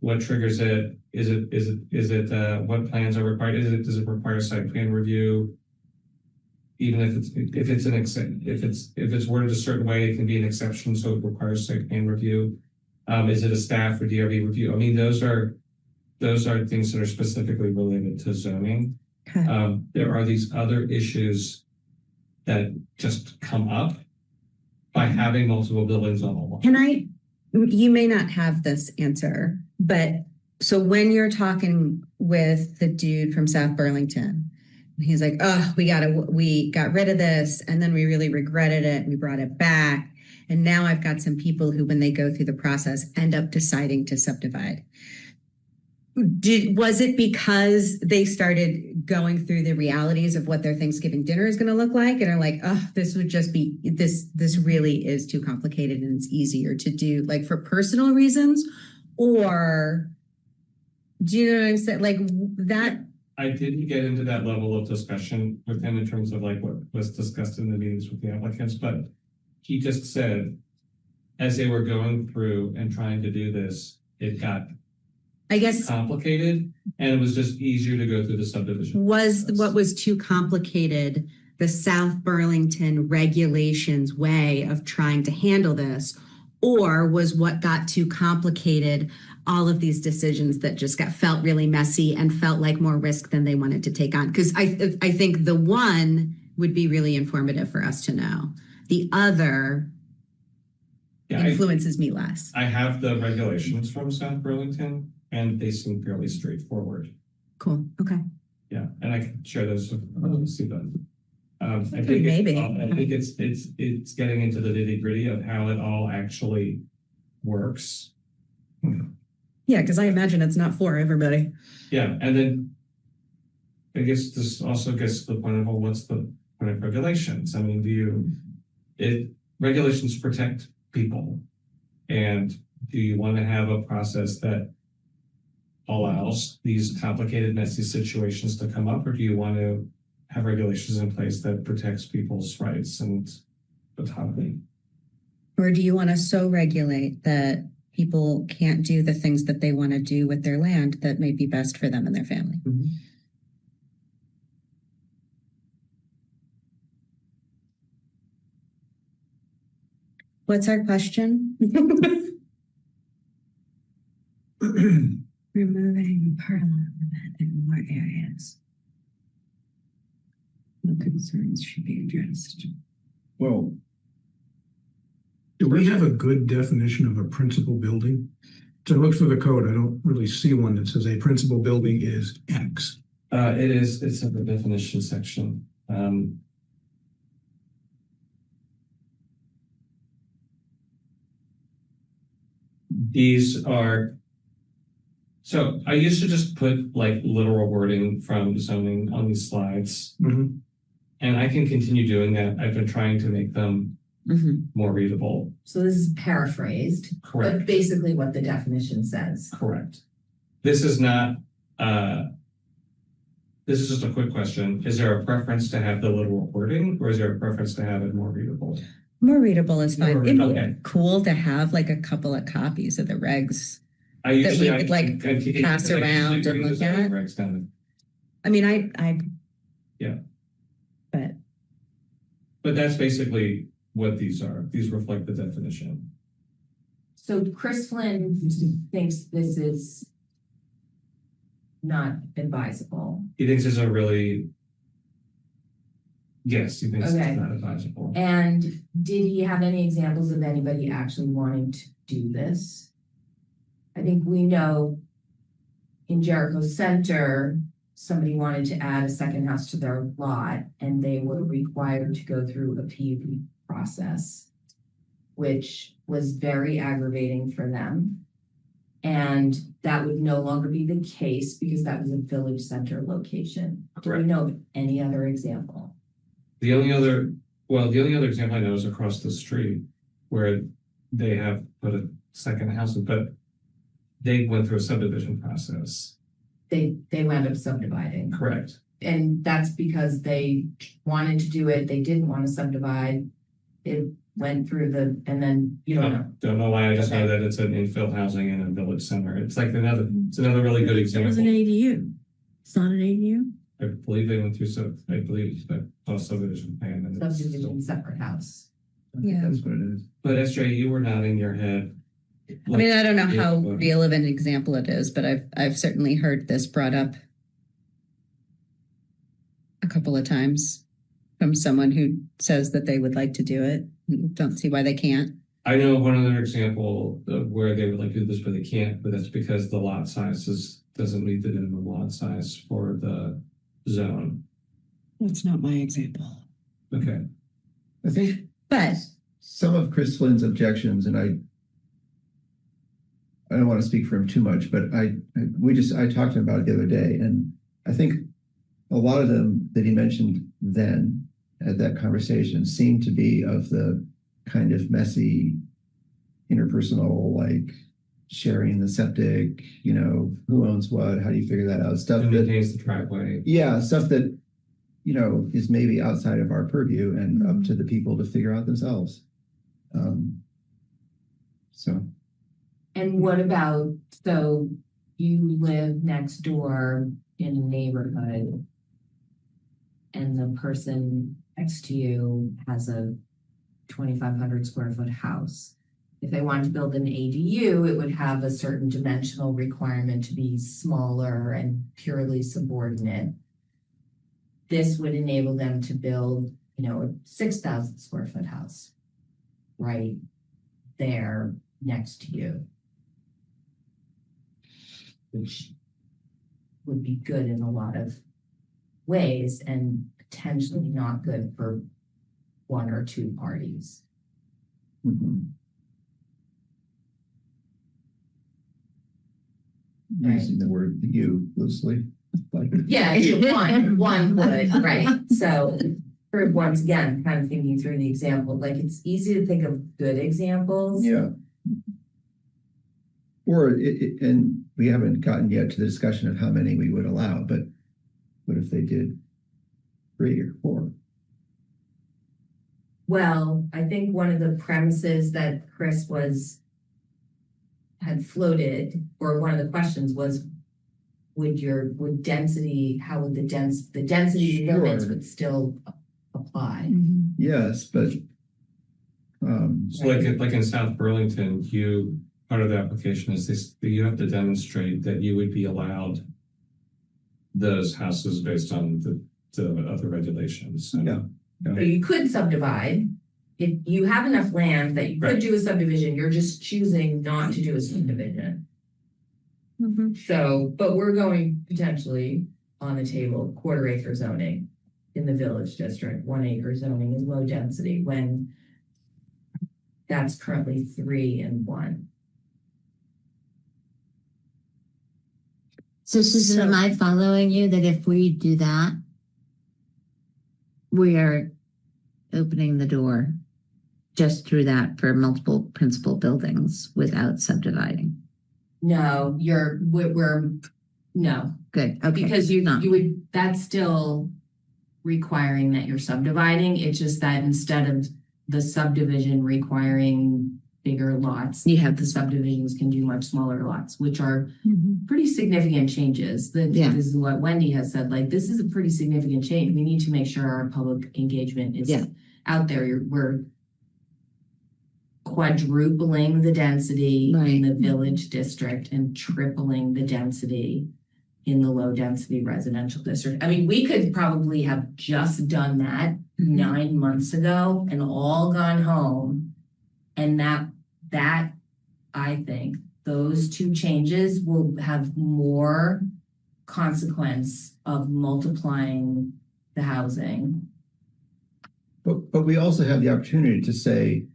What triggers it? Is it what plans are required? Does it require site plan review? Even if it's worded a certain way, it can be an exception, so it requires site plan review. Is it a staff or DRB review? I mean, those are things that are specifically related to zoning. Okay. There are these other issues that just come up by having multiple buildings on a lot. You may not have this answer, but so when you're talking with the dude from South Burlington, he's like, oh, we got rid of this and then we really regretted it and we brought it back. And now I've got some people who, when they go through the process, end up deciding to subdivide. Was it because they started going through the realities of what their Thanksgiving dinner is going to look like and are like, oh, this would just be, this really is too complicated and it's easier to do, like, for personal reasons? Or do you know what I'm saying? Like that. I didn't get into that level of discussion with him in terms of like what was discussed in the meetings with the applicants, but he just said, as they were going through and trying to do this, it got, I guess, complicated, and it was just easier to go through the subdivision. What was too complicated the South Burlington regulations way of trying to handle this, or was what got too complicated all of these decisions that just felt really messy and felt like more risk than they wanted to take on? Because I think the one would be really informative for us to know. The other influences me less. I have the regulations from South Burlington, and they seem fairly straightforward. Cool. Okay. Yeah, and I can share those. See them. I think it's getting into the nitty gritty of how it all actually works. Yeah, because I imagine it's not for everybody. Yeah, and then I guess this also gets to the point of, well, what's the point of regulations? I mean, regulations protect people, and do you want to have a process that allows these complicated, messy situations to come up, or do you want to have regulations in place that protects people's rights and autonomy? Or do you want to so regulate that people can't do the things that they want to do with their land that may be best for them and their family? Mm-hmm. What's our question? Removing parallel in more areas. No concerns should be addressed. Well, do we have a good definition of a principal building? To look through the code, I don't really see one that says a principal building is X. It's in the definition section. These are, so I used to just put like literal wording from zoning on these slides. Mm-hmm. And I can continue doing that. I've been trying to make them more readable. So this is paraphrased, Correct. but basically what the definition says. Correct. This is not this is just a quick question. Is there a preference to have the literal wording, or is there a preference to have it more readable? More readable is fine. It'd be Okay. cool to have like a couple of copies of the regs. I usually we could, like, pass around and look at. I mean, I. Yeah. But that's basically what these are. These reflect the definition. So Chris Flynn thinks this is not advisable. He thinks it's a really, yes, he thinks Okay. it's not advisable. And did he have any examples of anybody actually wanting to do this? I think we know in Jericho Center, somebody wanted to add a second house to their lot, and they were required to go through a PUD process, which was very aggravating for them. And that would no longer be the case because that was a village center location. Do we Correct. know of any other example? The only other example I know is across the street where they have put a second house, but they went through a subdivision process. They wound up subdividing. Correct. And that's because they wanted to do it, they didn't want to subdivide. It went through and then you don't know. Don't know why. I just know Okay. that it's an infill housing in a village center. It's like another really good It was an example. ADU. It's not an ADU? I believe they went through a subdivision plan. and it's Subdivision, separate house. I think Yeah. that's what it is. But SJ, you were nodding your head. I mean, I don't know how Yeah. real of an example it is, but I've certainly heard this brought up a couple of times from someone who says that they would like to do it. Don't see why they can't. I know of one other example of where they would like to do this, but they can't, but that's because the lot size doesn't meet the minimum lot size for the zone. That's not my example. Okay. I think But some of Chris Flynn's objections, and I don't want to speak for him too much, but I talked to him about it the other day, and I think a lot of them that he mentioned then at that conversation seemed to be of the kind of messy interpersonal, like sharing the septic, who owns what, how do you figure that out, stuff Who that, maintains the driveway? yeah, stuff that, is maybe outside of our purview and up to the people to figure out themselves. So. And what about, so you live next door in a neighborhood and the person next to you has a 2,500 square foot house. If they wanted to build an ADU, it would have a certain dimensional requirement to be smaller and purely subordinate. This would enable them to build, a 6,000 square foot house right there next to you, which would be good in a lot of ways and potentially not good for one or two parties. Mhm. Right. Using the word "you" loosely. Like, Yeah, one would, right? So for once again, kind of thinking through the example, like it's easy to think of good examples. yeah. Or, and we haven't gotten yet to the discussion of how many we would allow, but what if they did 3 or 4? Well, I think one of the premises that Chris had floated, or one of the questions was, would density, how would the density limits Sure. would still apply? Yes, but So like in South Burlington, part of the application is you have to demonstrate that you would be allowed those houses based on the other regulations. So- Yeah. So you could subdivide. If you have enough land that you could Right. do a subdivision, you're just choosing not to do a subdivision. So, but we're going potentially on the table, 1/4 acre zoning in the village district. 1 acre zoning is low density when that's currently 3 and 1. So Susan, am I following you that if we do that, we are opening the door just through that for multiple principal buildings without subdividing? No, we're No, Good, okay. because you No. would, that's still requiring that you're subdividing. It's just that instead of the subdivision requiring bigger lots, You have the the subdivisions can do much smaller lots, which are Mhm. pretty significant changes. Yeah. This is what Wendy has said, like, this is a pretty significant change. We need to make sure our public engagement is Yeah. out there. We're quadrupling the density in Right. the village district and tripling the density in the low density residential district. I mean, we could probably have just done that Mhm. 9 months ago and all gone home. And that I think those two changes will have more consequence of multiplying the housing. But we also have the opportunity to say,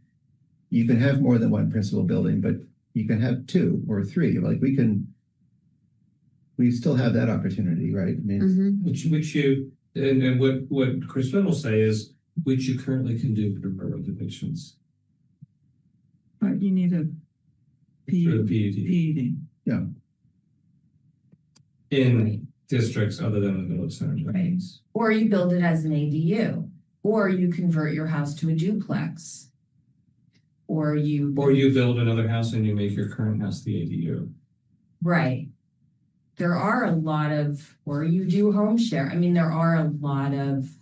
you can have more than one principal building, but you can have two or three. Like we still have that opportunity, right? I mean, Mhm. Which you, and what Chris will say is, which you currently can do for borough divisions But you need a through the PUD PUD. in districts other than the village center. Right. Or you build it as an ADU, or you convert your house to a duplex. Or you build another house and you make your current house the ADU. right. There are a lot of, or you do home share. I mean, there are a lot of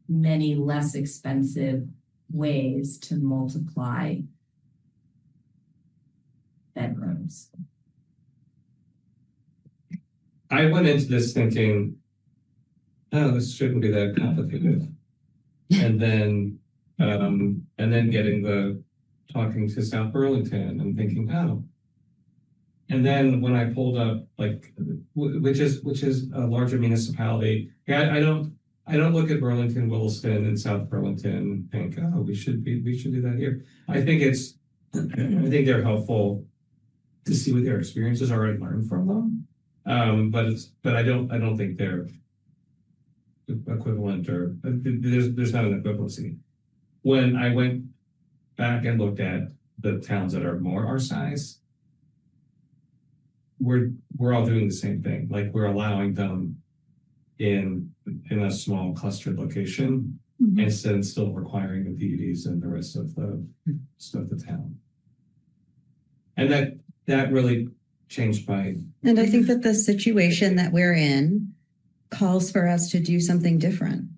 many less expensive ways to multiply bedrooms. I went into this thinking, oh, this shouldn't be that complicated. And then getting the talking to South Burlington and thinking, oh. And then when I pulled up, like, which is a larger municipality, I don't look at Burlington, Williston, and South Burlington and think, oh, we should do that here. I think they're helpful to see what their experiences are and learn from them. But I don't think they're equivalent, or there's not an equivalency. When I went back and looked at the towns that are more our size, we're all doing the same thing. Like, we're allowing them in a small clustered location, Mhm. instead of still requiring the PUDs and the rest of the stuff the town. And that really changed my. And I think that the situation that we're in calls for us to do something different.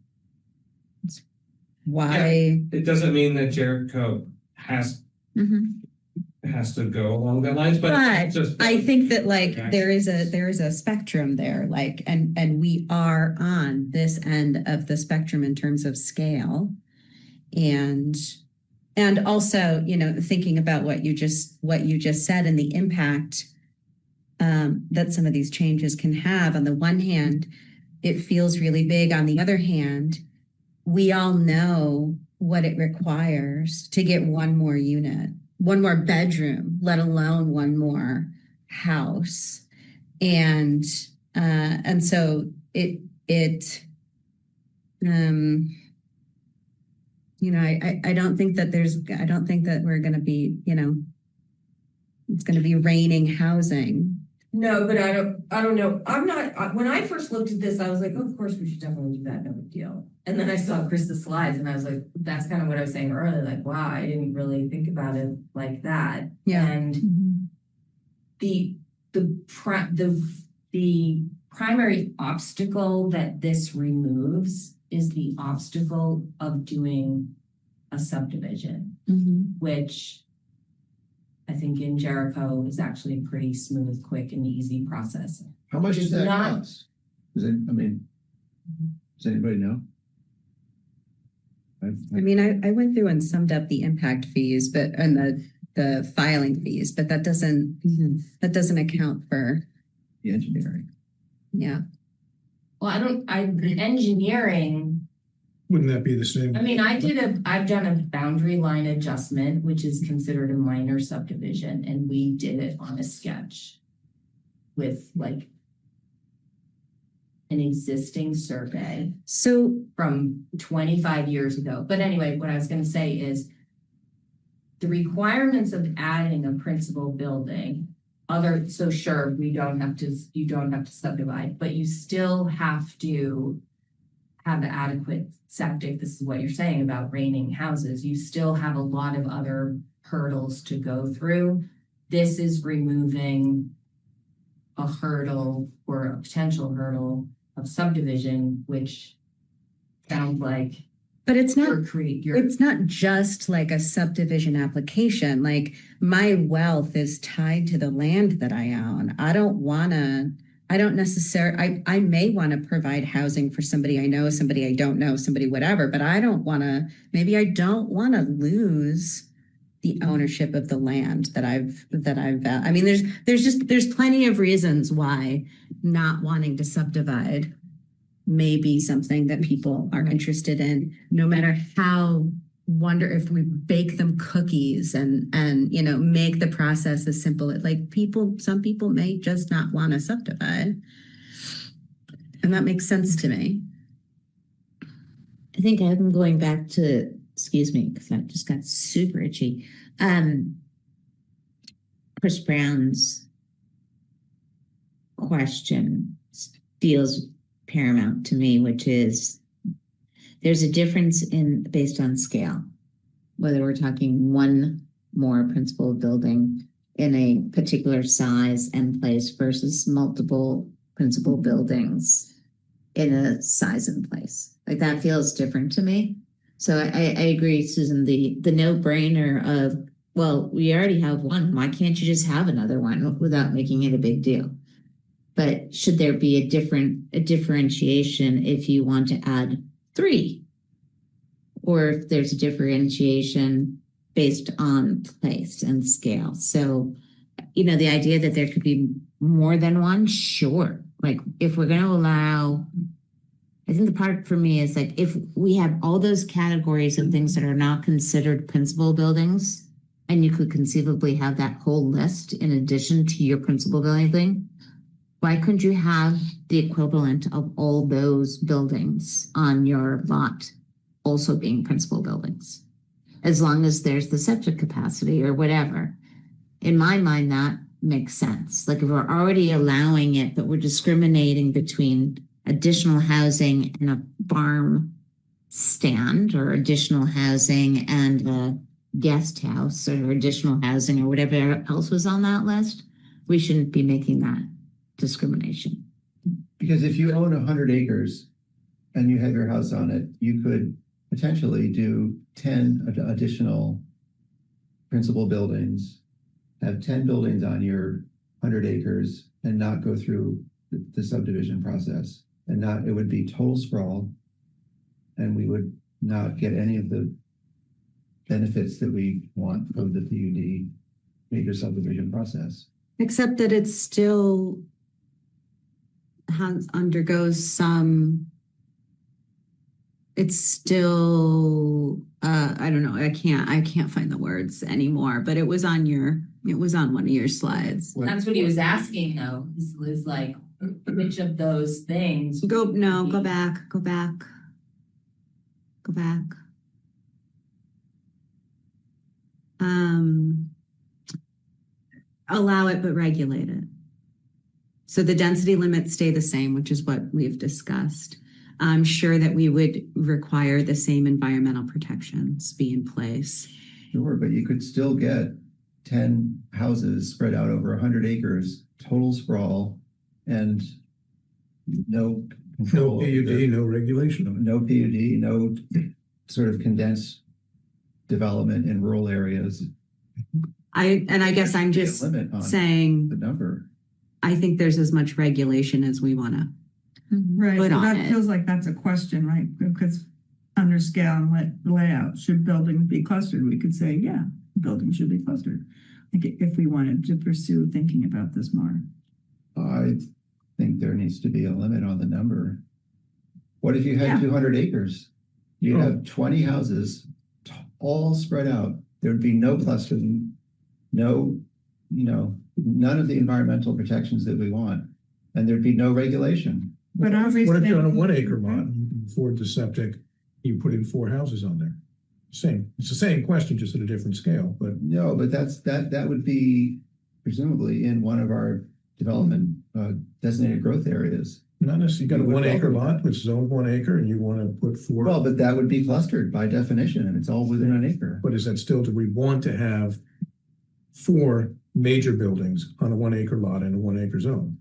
Why? It doesn't mean that Jericho has Mhm. to go along that lines, but it's just, I think that like Okay. there is a spectrum there, like, and we are on this end of the spectrum in terms of scale. And also, you know, thinking about what you just said and the impact that some of these changes can have. On the one hand, it feels really big. On the other hand, we all know what it requires to get one more unit, one more bedroom, let alone one more house. And so it you know, I don't think that we're going to be, you know, it's going to be raining housing. No, but I don't know. I'm not, when I first looked at this, I was like, oh, of course, we should definitely do that. No big deal. And then I saw Krista's slides and I was like, that's kind of what I was saying earlier. Like, wow, I didn't really think about it like that. Yeah. And Mhm. the primary obstacle that this removes is the obstacle of doing a subdivision, which I think in Jericho is actually a pretty smooth, quick, and easy process. how much does that Not- cost? Does anybody know? I mean, I went through and summed up the impact fees, and the filing fees, but that doesn't account for, The engineering. yeah. Well, the engineering, Wouldn't that be the same? I mean, I've done a boundary line adjustment, which is considered a minor subdivision, and we did it on a sketch with like an existing survey So from 25 years ago. But anyway, what I was going to say is the requirements of adding a principal building so sure, you don't have to subdivide, but you still have to have adequate septic. This is what you're saying about raining houses. You still have a lot of other hurdles to go through. This is removing a hurdle or a potential hurdle of subdivision, which sounds like But it's not you're it's not just like a subdivision application. Like my wealth is tied to the land that I own. I don't necessarily, I may want to provide housing for somebody I know, somebody I don't know, somebody whatever, but maybe I don't want to lose the ownership of the land I mean, there's plenty of reasons why not wanting to subdivide may be something that people are interested in, no matter how if we bake them cookies and make the process as simple as some people may just not want to subdivide. And that makes sense to me. I think I'm going back to, excuse me, because I just got super itchy. Chris Brown's question feels paramount to me, which is there's a difference based on scale, whether we're talking one more principal building in a particular size and place versus multiple principal buildings in a size and place. Like that feels different to me. So I agree, Susan, the no-brainer of, well, we already have one. Why can't you just have another one without making it a big deal? But should there be a differentiation if you want to add 3? Or if there's a differentiation based on place and scale. So, the idea that there could be more than one, sure. Like if we're going to allow, I think the part for me is like, if we have all those categories of things that are not considered principal buildings, and you could conceivably have that whole list in addition to your principal building thing, why couldn't you have the equivalent of all those buildings on your lot also being principal buildings? As long as there's the septic capacity or whatever. In my mind, that makes sense. Like if we're already allowing it, but we're discriminating between additional housing and a farm stand or additional housing and a guest house or additional housing or whatever else was on that list, we shouldn't be making that discrimination. Because if you own 100 acres and you have your house on it, you could potentially do 10 additional principal buildings, have 10 buildings on your 100 acres and not go through the subdivision process. And it would be total sprawl, and we would not get any of the benefits that we want from the PUD major subdivision process. Except that it still undergoes some, it's still, I don't know, I can't find the words anymore, but it was on one of your slides. That's what he was asking though, is like, which of those things? Go back. Allow it, but regulate it. So the density limits stay the same, which is what we've discussed. I'm sure that we would require the same environmental protections be in place. Sure, but you could still get 10 houses spread out over 100 acres, total sprawl, and no control. No PUD, no regulation. No PUD, no sort of condensed development in rural areas. I guess I'm just saying the number. I think there's as much regulation as we want to Right, put so on that it. feels like that's a question, right? Because under scale and layout, should buildings be clustered? We could say, yeah, buildings should be clustered. Like if we wanted to pursue thinking about this more. I think there needs to be a limit on the number. What if you had 200 acres? You'd have 20 houses all spread out. There'd be no clustering, none of the environmental protections that we want, and there'd be no regulation. But What if you're on a 1 acre lot, you can afford the septic, you put in 4 houses on there? It's the same question, just at a different scale, but. No, but that would be presumably in one of our development designated growth areas. Not necessarily, you got a You would 1 acre welcome lot, which is zoned 1 acre, and you want to put 4. Well, but that would be clustered by definition, and it's all within an acre. But is that still, do we want to have 4 major buildings on a 1 acre lot in a 1 acre zone?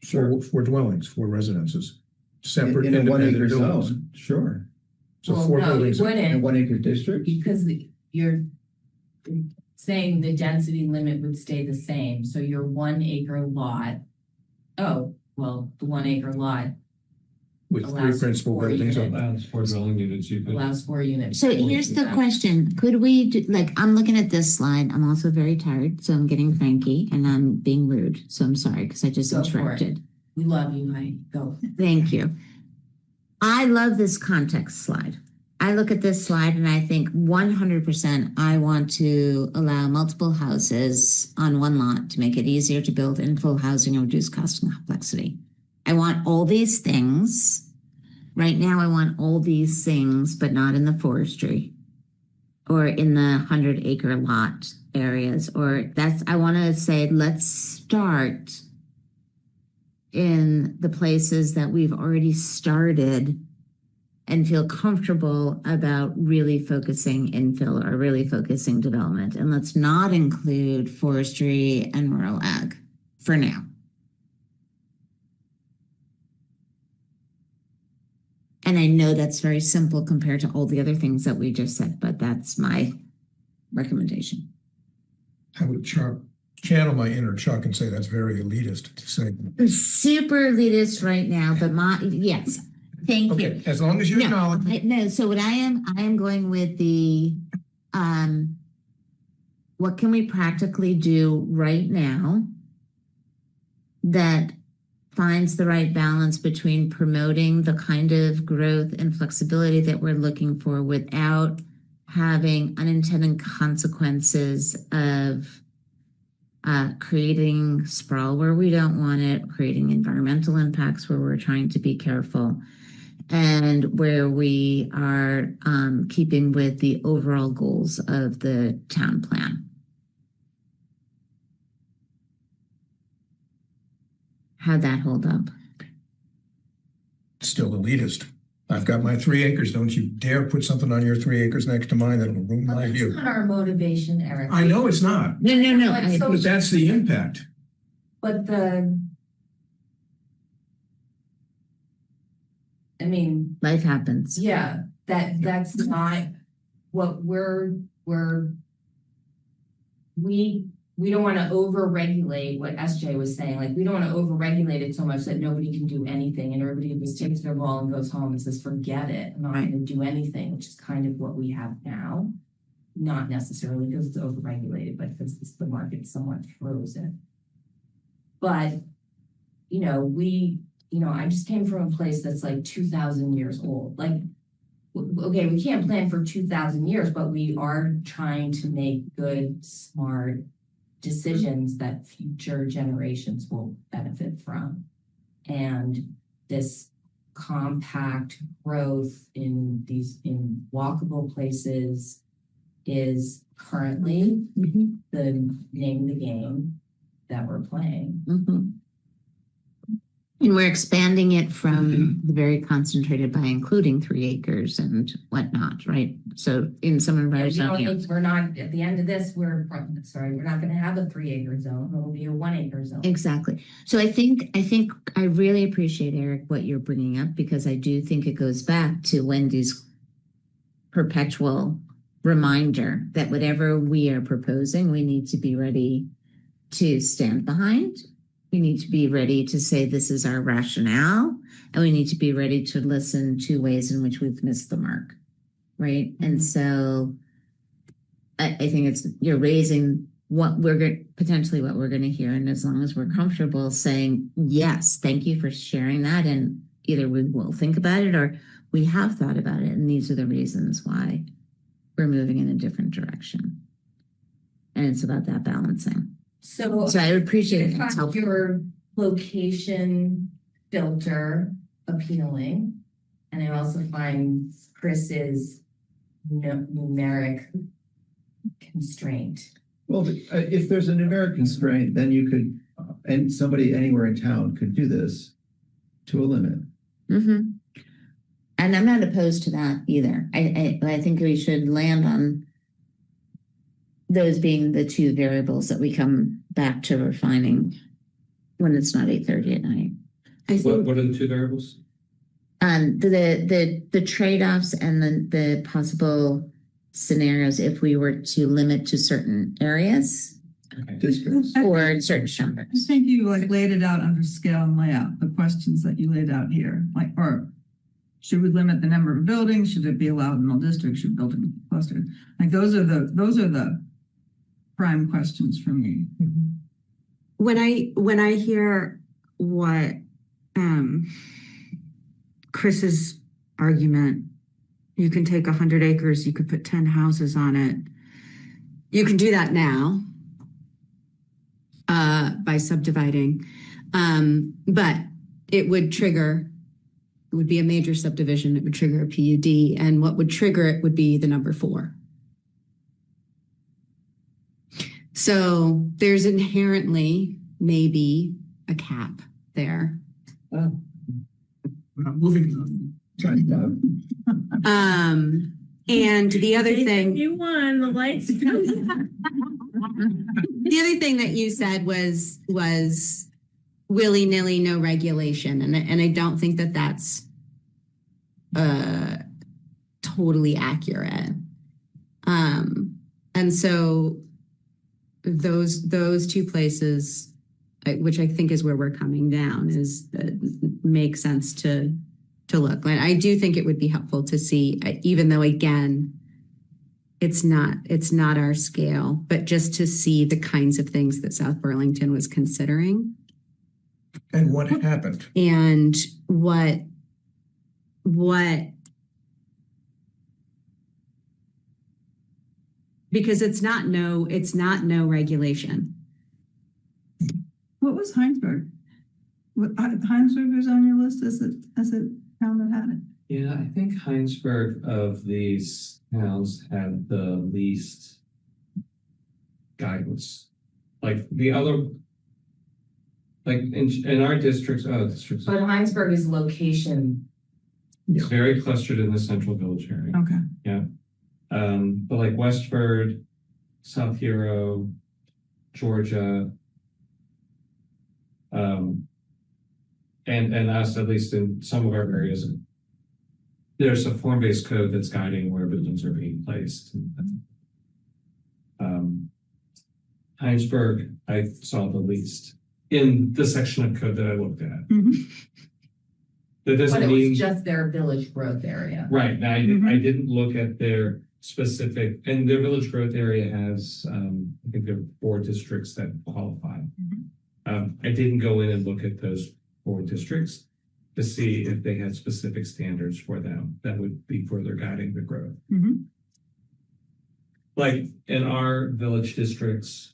Four dwellings, 4 residences, separate In a 1 independent acre buildings. zone, sure. So Well, 4 no, you buildings. In a wouldn't, 1 acre district? because you're saying the density limit would stay the same, so your 1 acre lot, the 1 acre lot With 3 allows principal for buildings unit. on Allows for dwelling units, you could. allows 4 units. So here's the question. Could we do, like, I'm looking at this slide. I'm also very tired, so I'm getting cranky and I'm being rude. So I'm sorry because I just Go for it. interrupted. We love you, Heidi. Go. Thank you. I love this context slide. I look at this slide and I think 100% I want to allow multiple houses on one lot to make it easier to build infill housing and reduce cost and complexity. I want all these things. Right now, I want all these things, but not in the forestry or in the 100 acre lot areas. I want to say, let's start in the places that we've already started and feel comfortable about really focusing infill or really focusing development. And let's not include forestry and rural ag for now. And I know that's very simple compared to all the other things that we just said, but that's my recommendation. I would channel my inner Chuck and say that's very elitist to say. I'm super elitist right now, but yes, thank you. Okay, as long as you acknowledge. No, so what I am going with the, what can we practically do right now that finds the right balance between promoting the kind of growth and flexibility that we're looking for without having unintended consequences of creating sprawl where we don't want it, creating environmental impacts where we're trying to be careful, and where we are keeping with the overall goals of the town plan. How'd that hold up? Still elitist. I've got my 3 acres. Don't you dare put something on your 3 acres next to mine that'll ruin Well, my that's view. not our motivation, Eric. I know it's not, No. but that's the impact. But Life happens. yeah, that's not what we don't want to over-regulate what SJ was saying. Like, we don't want to over-regulate it so much that nobody can do anything and everybody just takes their ball and goes home and says, forget it, I'm not Right. going to do anything, which is kind of what we have now. Not necessarily because it's over-regulated, but because the market somewhat throws it. But, I just came from a place that's like 2,000 years old. Like, okay, we can't plan for 2,000 years, but we are trying to make good, smart decisions that future generations will benefit from. And this compact growth in walkable places is currently the name of the game that we're playing. Mm-hmm. And we're expanding it from the very concentrated by including 3 acres and whatnot, right? So in some of our zoning. We're not, at the end of this, we're not going to have a 3 acre zone. It'll be a 1 acre zone. Exactly. So I think I really appreciate, Eric, what you're bringing up, because I do think it goes back to Wendy's perpetual reminder that whatever we are proposing, we need to be ready to stand behind. We need to be ready to say this is our rationale, and we need to be ready to listen to ways in which we've missed the mark, right? Mm-hmm. And so I think you're raising what we're potentially what we're going to hear, and as long as we're comfortable saying yes, thank you for sharing that, and either we will think about it or we have thought about it, and these are the reasons why we're moving in a different direction, and it's about that balancing. So I would appreciate it. I find your location filter appealing, and I also find Chris's numeric constraint Well, if there's a numeric constraint, then you could, and somebody anywhere in town could do this to a limit. Mm-hmm. And I'm not opposed to that either. I think we should land on those being the two variables that we come back to refining when it's not 8:30 at night. I think What are the two variables? The trade-offs and the possible scenarios if we were to limit to certain areas Districts. or certain I numbers. think you like laid it out under scale and layout, the questions that you laid out here, like, or should we limit the number of buildings? Should it be allowed in all districts? Should building be clustered? Like those are the prime questions for me. when I hear what Chris's argument, you can take 100 acres, you could put 10 houses on it. You can do that now by subdividing, but it would be a major subdivision. It would trigger a PUD, and what would trigger it would be the number 4. So there's inherently maybe a cap there. Moving on. And the other thing, You won, the lights. the other thing that you said was willy-nilly, no regulation. And I don't think that that's totally accurate. And so those two places, which I think is where we're coming down, is make sense to look. And I do think it would be helpful to see, even though again, it's not our scale, but just to see the kinds of things that South Burlington was considering. And what happened? And what because it's not no regulation. What was Heinsberg? Heinsberg was on your list as a town that had it. Yeah, I think Heinsberg of these towns had the least guidance. Like the other, like in our districts, districts. But Heinsberg is location. It's very clustered in the central village area. Okay. Yeah. But like Westford, South Hero, Georgia, and us, at least in some of our areas, there's a form-based code that's guiding where buildings are being placed. Heinsberg, I saw the least in the section of code that I looked at. Mm-hmm. That doesn't But it mean was just their village growth area. right. I didn't look at their specific, and their village growth area has, I think there are 4 districts that qualify. I didn't go in and look at those 4 districts to see if they had specific standards for them that would be further guiding the growth. Mm-hmm. Like in our village districts,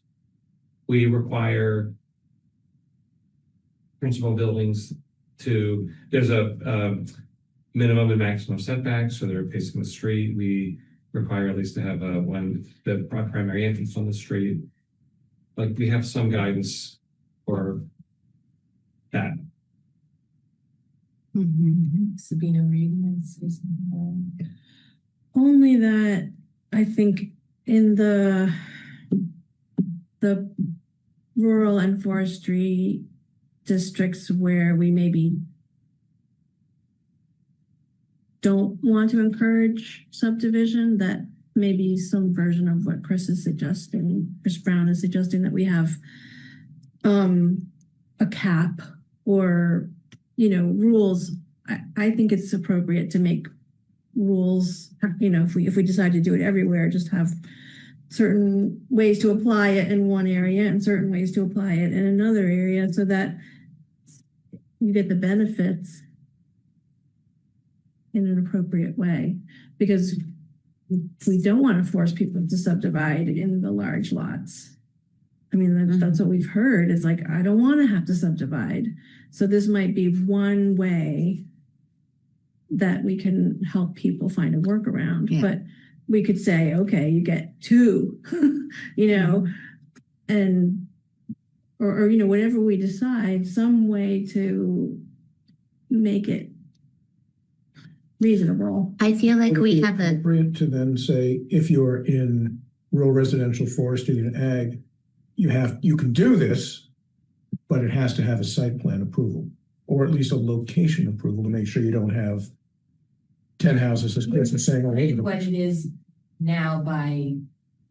we require principal buildings there's a minimum and maximum setbacks, so they're facing the street. We require at least to have the primary entrance on the street. Like we have some guidance for that. Sabina Reed and Susan. Only that I think in the rural and forestry districts where we maybe don't want to encourage subdivision, that maybe some version of what Chris Brown is suggesting, that we have a cap or, rules. I think it's appropriate to make rules, if we decide to do it everywhere, just have certain ways to apply it in one area and certain ways to apply it in another area, so that you get the benefits in an appropriate way. Because we don't want to force people to subdivide in the large lots. I mean, that's what we've heard, is like, I don't want to have to subdivide. So this might be one way that we can help people find a workaround. Yeah. But we could say, okay, you get 2, you know, and, or, you know, whatever we decide, some way to make it reasonable. I feel like Would it we be have a, appropriate to then say, if you're in rural residential forestry and ag, you can do this, but it has to have a site plan approval, or at least a location approval to make sure you don't have 10 houses, as Chris is saying. all over the What place. it is now by,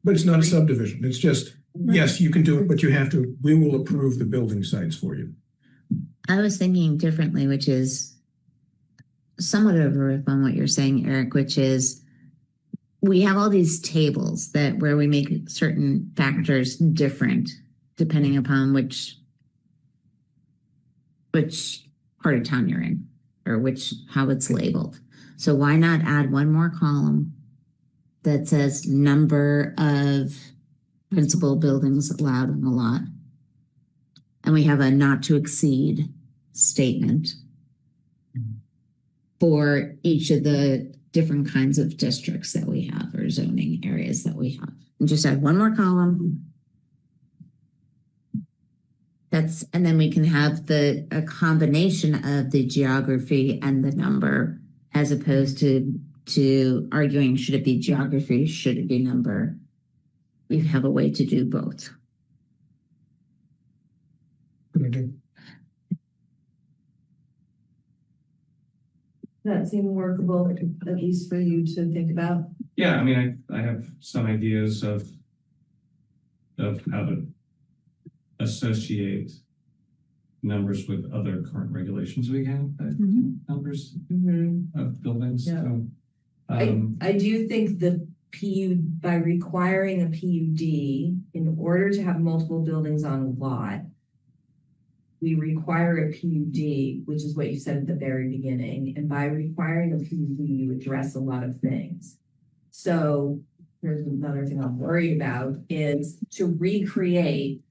But it's not a subdivision. It's just, yes, you can do it, but we will approve the building sites for you. I was thinking differently, which is somewhat of a riff on what you're saying, Eric, which is we have all these tables where we make certain factors different depending upon which part of town you're in or how it's labeled. So why not add one more column that says number of principal buildings allowed on the lot? And we have a not to exceed statement for each of the different kinds of districts that we have or zoning areas that we have. And just add one more column. And then we can have a combination of the geography and the number, as opposed to arguing, should it be geography, should it be number? We have a way to do both. Good idea. that seem workable, at least for you to think about? Yeah, I mean, I have some ideas of how to associate numbers with other current regulations we have, numbers of buildings. Yeah. So, I do think the by requiring a PUD, in order to have multiple buildings on a lot, we require a PUD, which is what you said at the very beginning. And by requiring a PUD, you address a lot of things. So here's another thing I'm worried about is to recreate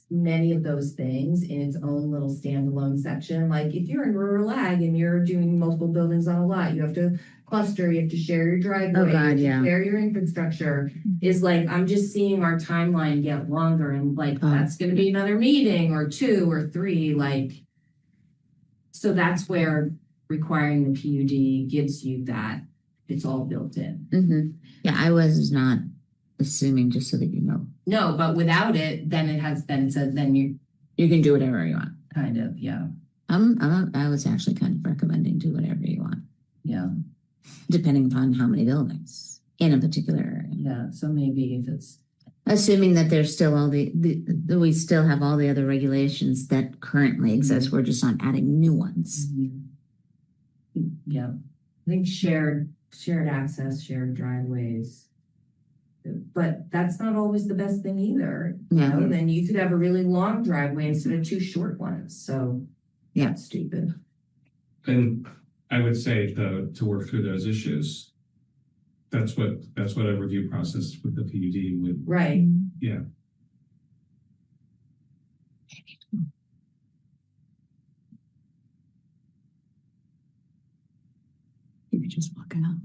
many of those things in its own little standalone section. Like if you're in rural ag and you're doing multiple buildings on a lot, you have to cluster, you have to share your driveway, Oh, God, you have to yeah. share your infrastructure. Is like, I'm just seeing our timeline get longer and like, that's going to be another meeting or 2 or 3, like, so that's where requiring the PUD gives you that it's all built in. Mm-hmm. Yeah, I was not assuming, just so that you know. No, but without it, then it says, then You can do whatever you want. kind of, yeah, I was actually kind of recommending do whatever you want, yeah, depending upon how many buildings in a particular area. yeah. So maybe if it's, Assuming that there's still all we still have all the other regulations that currently exist. We're just not adding new ones. yeah, I think shared access, shared driveways. But that's not always the best thing either. Yeah. You know, then you could have a really long driveway instead of 2 short ones. So Yeah. that's stupid. and I would say to work through those issues, that's what a review process with the PUD would, Right. yeah. You were just walking up.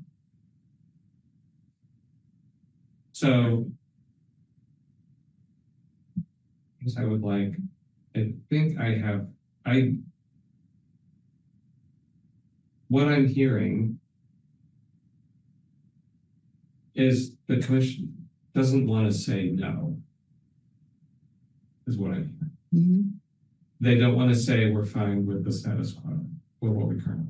So I guess I would like, I think what I'm hearing is the commission doesn't want to say no, is what I'm hearing. Mm-hmm. They don't want to say we're fine with the status quo or what we currently.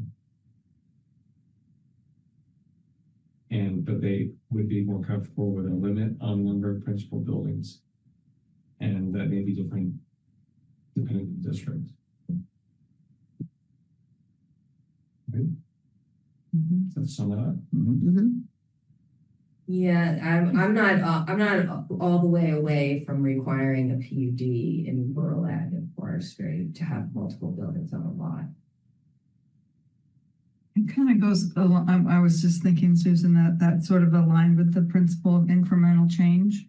But they would be more comfortable with a limit on number of principal buildings. And that may be different depending on the district. Right? Does that sum it up? Mm-hmm. Yeah, I'm not all the way away from requiring a PUD in rural ag and forestry to have multiple buildings on a lot. It kind of goes along, I was just thinking, Susan, that sort of aligned with the principle of incremental change.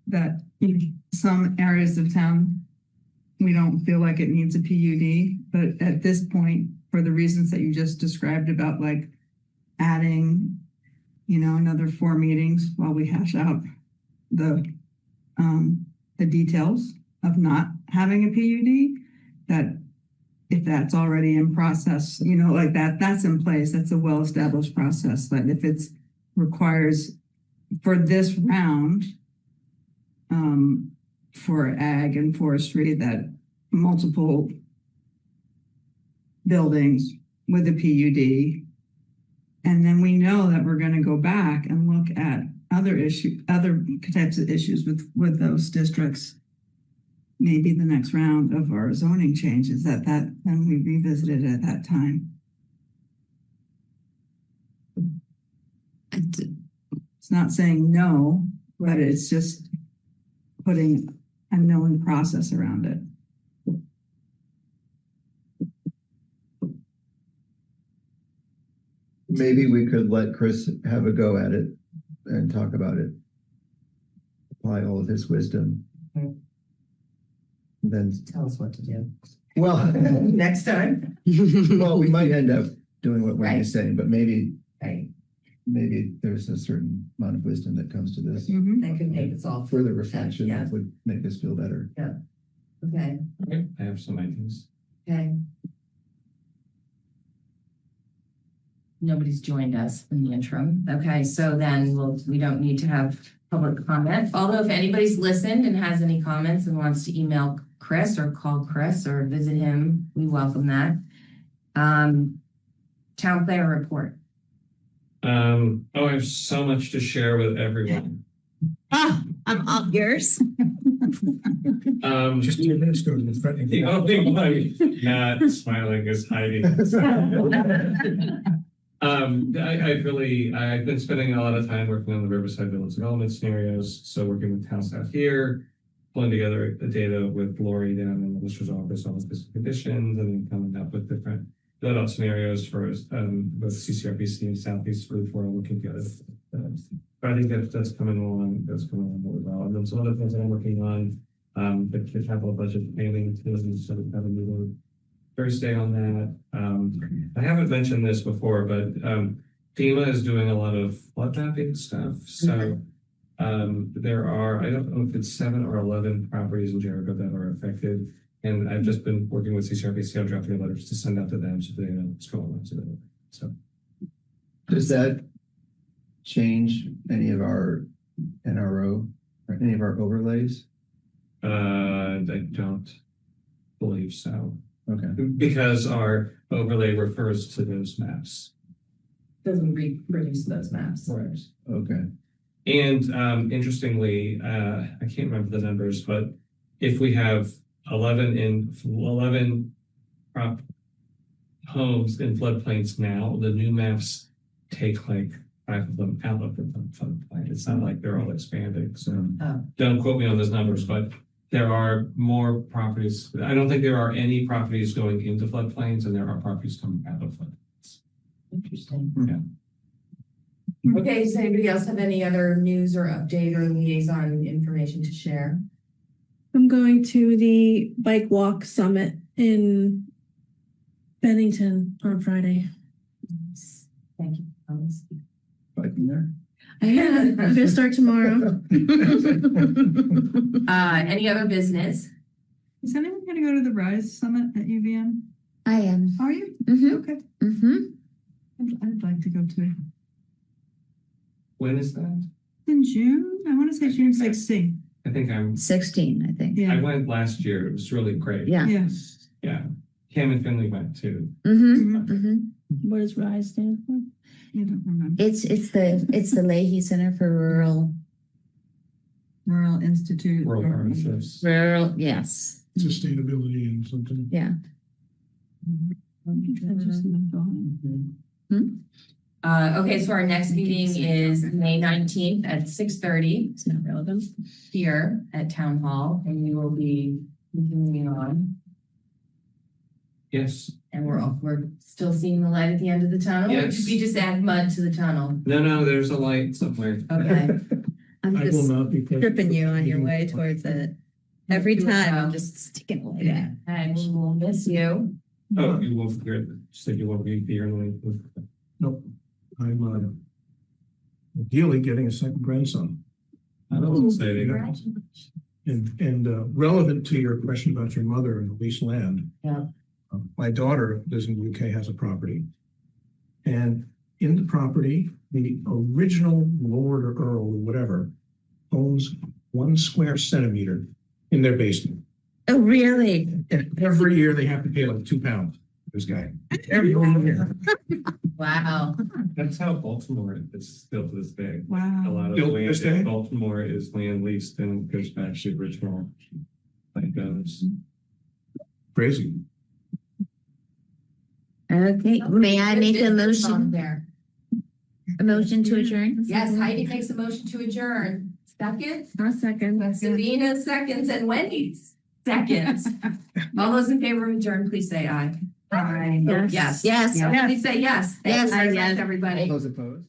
That in some areas of town, we don't feel like it needs a PUD, but at this point, for the reasons that you just described about like adding another 4 meetings while we hash out the details of not having a PUD, that if that's already in process, like that's in place, that's a well-established process. But if it's requires for this round, for ag and forestry, that multiple buildings with a PUD, and then we know that we're going to go back and look at other types of issues with those districts. Maybe the next round of our zoning changes then we revisit it at that time. It's not saying no, but it's just putting a known process around it. Maybe we could let Chris have a go at it and talk about it. Apply all of his wisdom. Okay. Then, Tell us what to do. well, Next time. well, we might end up doing what Wendy's Right. saying, but maybe Right. there's a certain amount of wisdom that comes to this. That could make us all. Further reflection Yeah. that would make us feel better. Okay. I have some ideas. Okay. Nobody's joined us in the interim. Okay, so then we don't need to have public comment. Although if anybody's listened and has any comments and wants to email Chris or call Chris or visit him, we welcome that. Town player report. I have so much to share with everyone. I'm all yours. Just 2 minutes ago, you were threatening. The only one not smiling is Heidi. I've been spending a lot of time working on the Riverside Village development scenarios. So working with town staff here, pulling together the data with Lori down in the Lister's office on specific conditions, and then coming up with different build-out scenarios for both CCRPC and Southeast Group where I'm looking together. But I think that's coming along. That's coming along really well. And then some other things that I'm working on, the capital budget planning too, so we have a meeting Thursday on that. I haven't mentioned this before, but FEMA is doing a lot of flood mapping stuff. So there are, I don't know if it's 7 or 11 properties in Jericho that are affected. And I've just been working with CCRPC on drafting letters to send out to them so they know what's going on. So Does that change any of our NRO or any of our overlays? I don't believe so. Okay. Because our overlay refers to those maps. Doesn't reproduce those maps. Okay. And interestingly, I can't remember the numbers, but if we have 11 prop homes in floodplains now, the new maps take like 5 of them out of the floodplain. It's not like they're all expanding. So don't quote me on those numbers, but there are more properties. I don't think there are any properties going into floodplains, and there are properties coming out of floodplains. Interesting. Yeah. Okay, does anybody else have any other news or update or liaison information to share? I'm going to the bike walk summit in Bennington on Friday. Thank you. Alice. Biking there? I'm gonna start tomorrow. Any other business? Is anyone going to go to the Rise Summit at UVM? I am. Are you? Mm-hmm. Okay. Mm-hmm. I'd like to go too. When is that? In June? I want to say June 16th. I think 16, I think. I Yeah. went last year. It was really great. Yeah. Yes. Yeah. Cam and Finley went too. Mm-hmm. Mm-hmm. What does RISE stand for? I don't remember. It's the Leahy Center for Rural Institute. Rural Partnerships. Rural, yes. Sustainability and something. Yeah. Okay, so our next meeting is May 19th at 6:30. It's not relevant. Here at Town Hall, and we will be continuing on. Yes. And we're still seeing the light at the end of the tunnel. Or Yes. should we just add mud to the tunnel? No, there's a light somewhere. Okay. I'm I will just not be present. tripping you on your way towards it. Every time I'm just sticking away. Yeah, and we will miss you. Oh, you won't hear. Said you won't be here. Nope. I'm ideally getting a second grandson. I was exciting. And relevant to your question about your mother and the leased land. Yeah. My daughter lives in the UK, has a property. And in the property, the original lord or earl or whatever owns 1 square centimeter in their basement. Oh, really? And every year they have to pay like £2 for this guy. Every year. Wow. That's how Baltimore is still to this day. A Wow. lot of Still to land this day? in Baltimore is land leased and goes back to the original landowners. Crazy. Okay, may I make a motion? There. A motion to adjourn? Yes, Heidi makes a motion to adjourn. Second? A second. Sabina seconds and Wendy seconds. All those in favor of adjourn, please say aye. Aye. Yes. Yes. Yes. Please say yes. Yes. Thank you very Yes. much, everybody. Those opposed?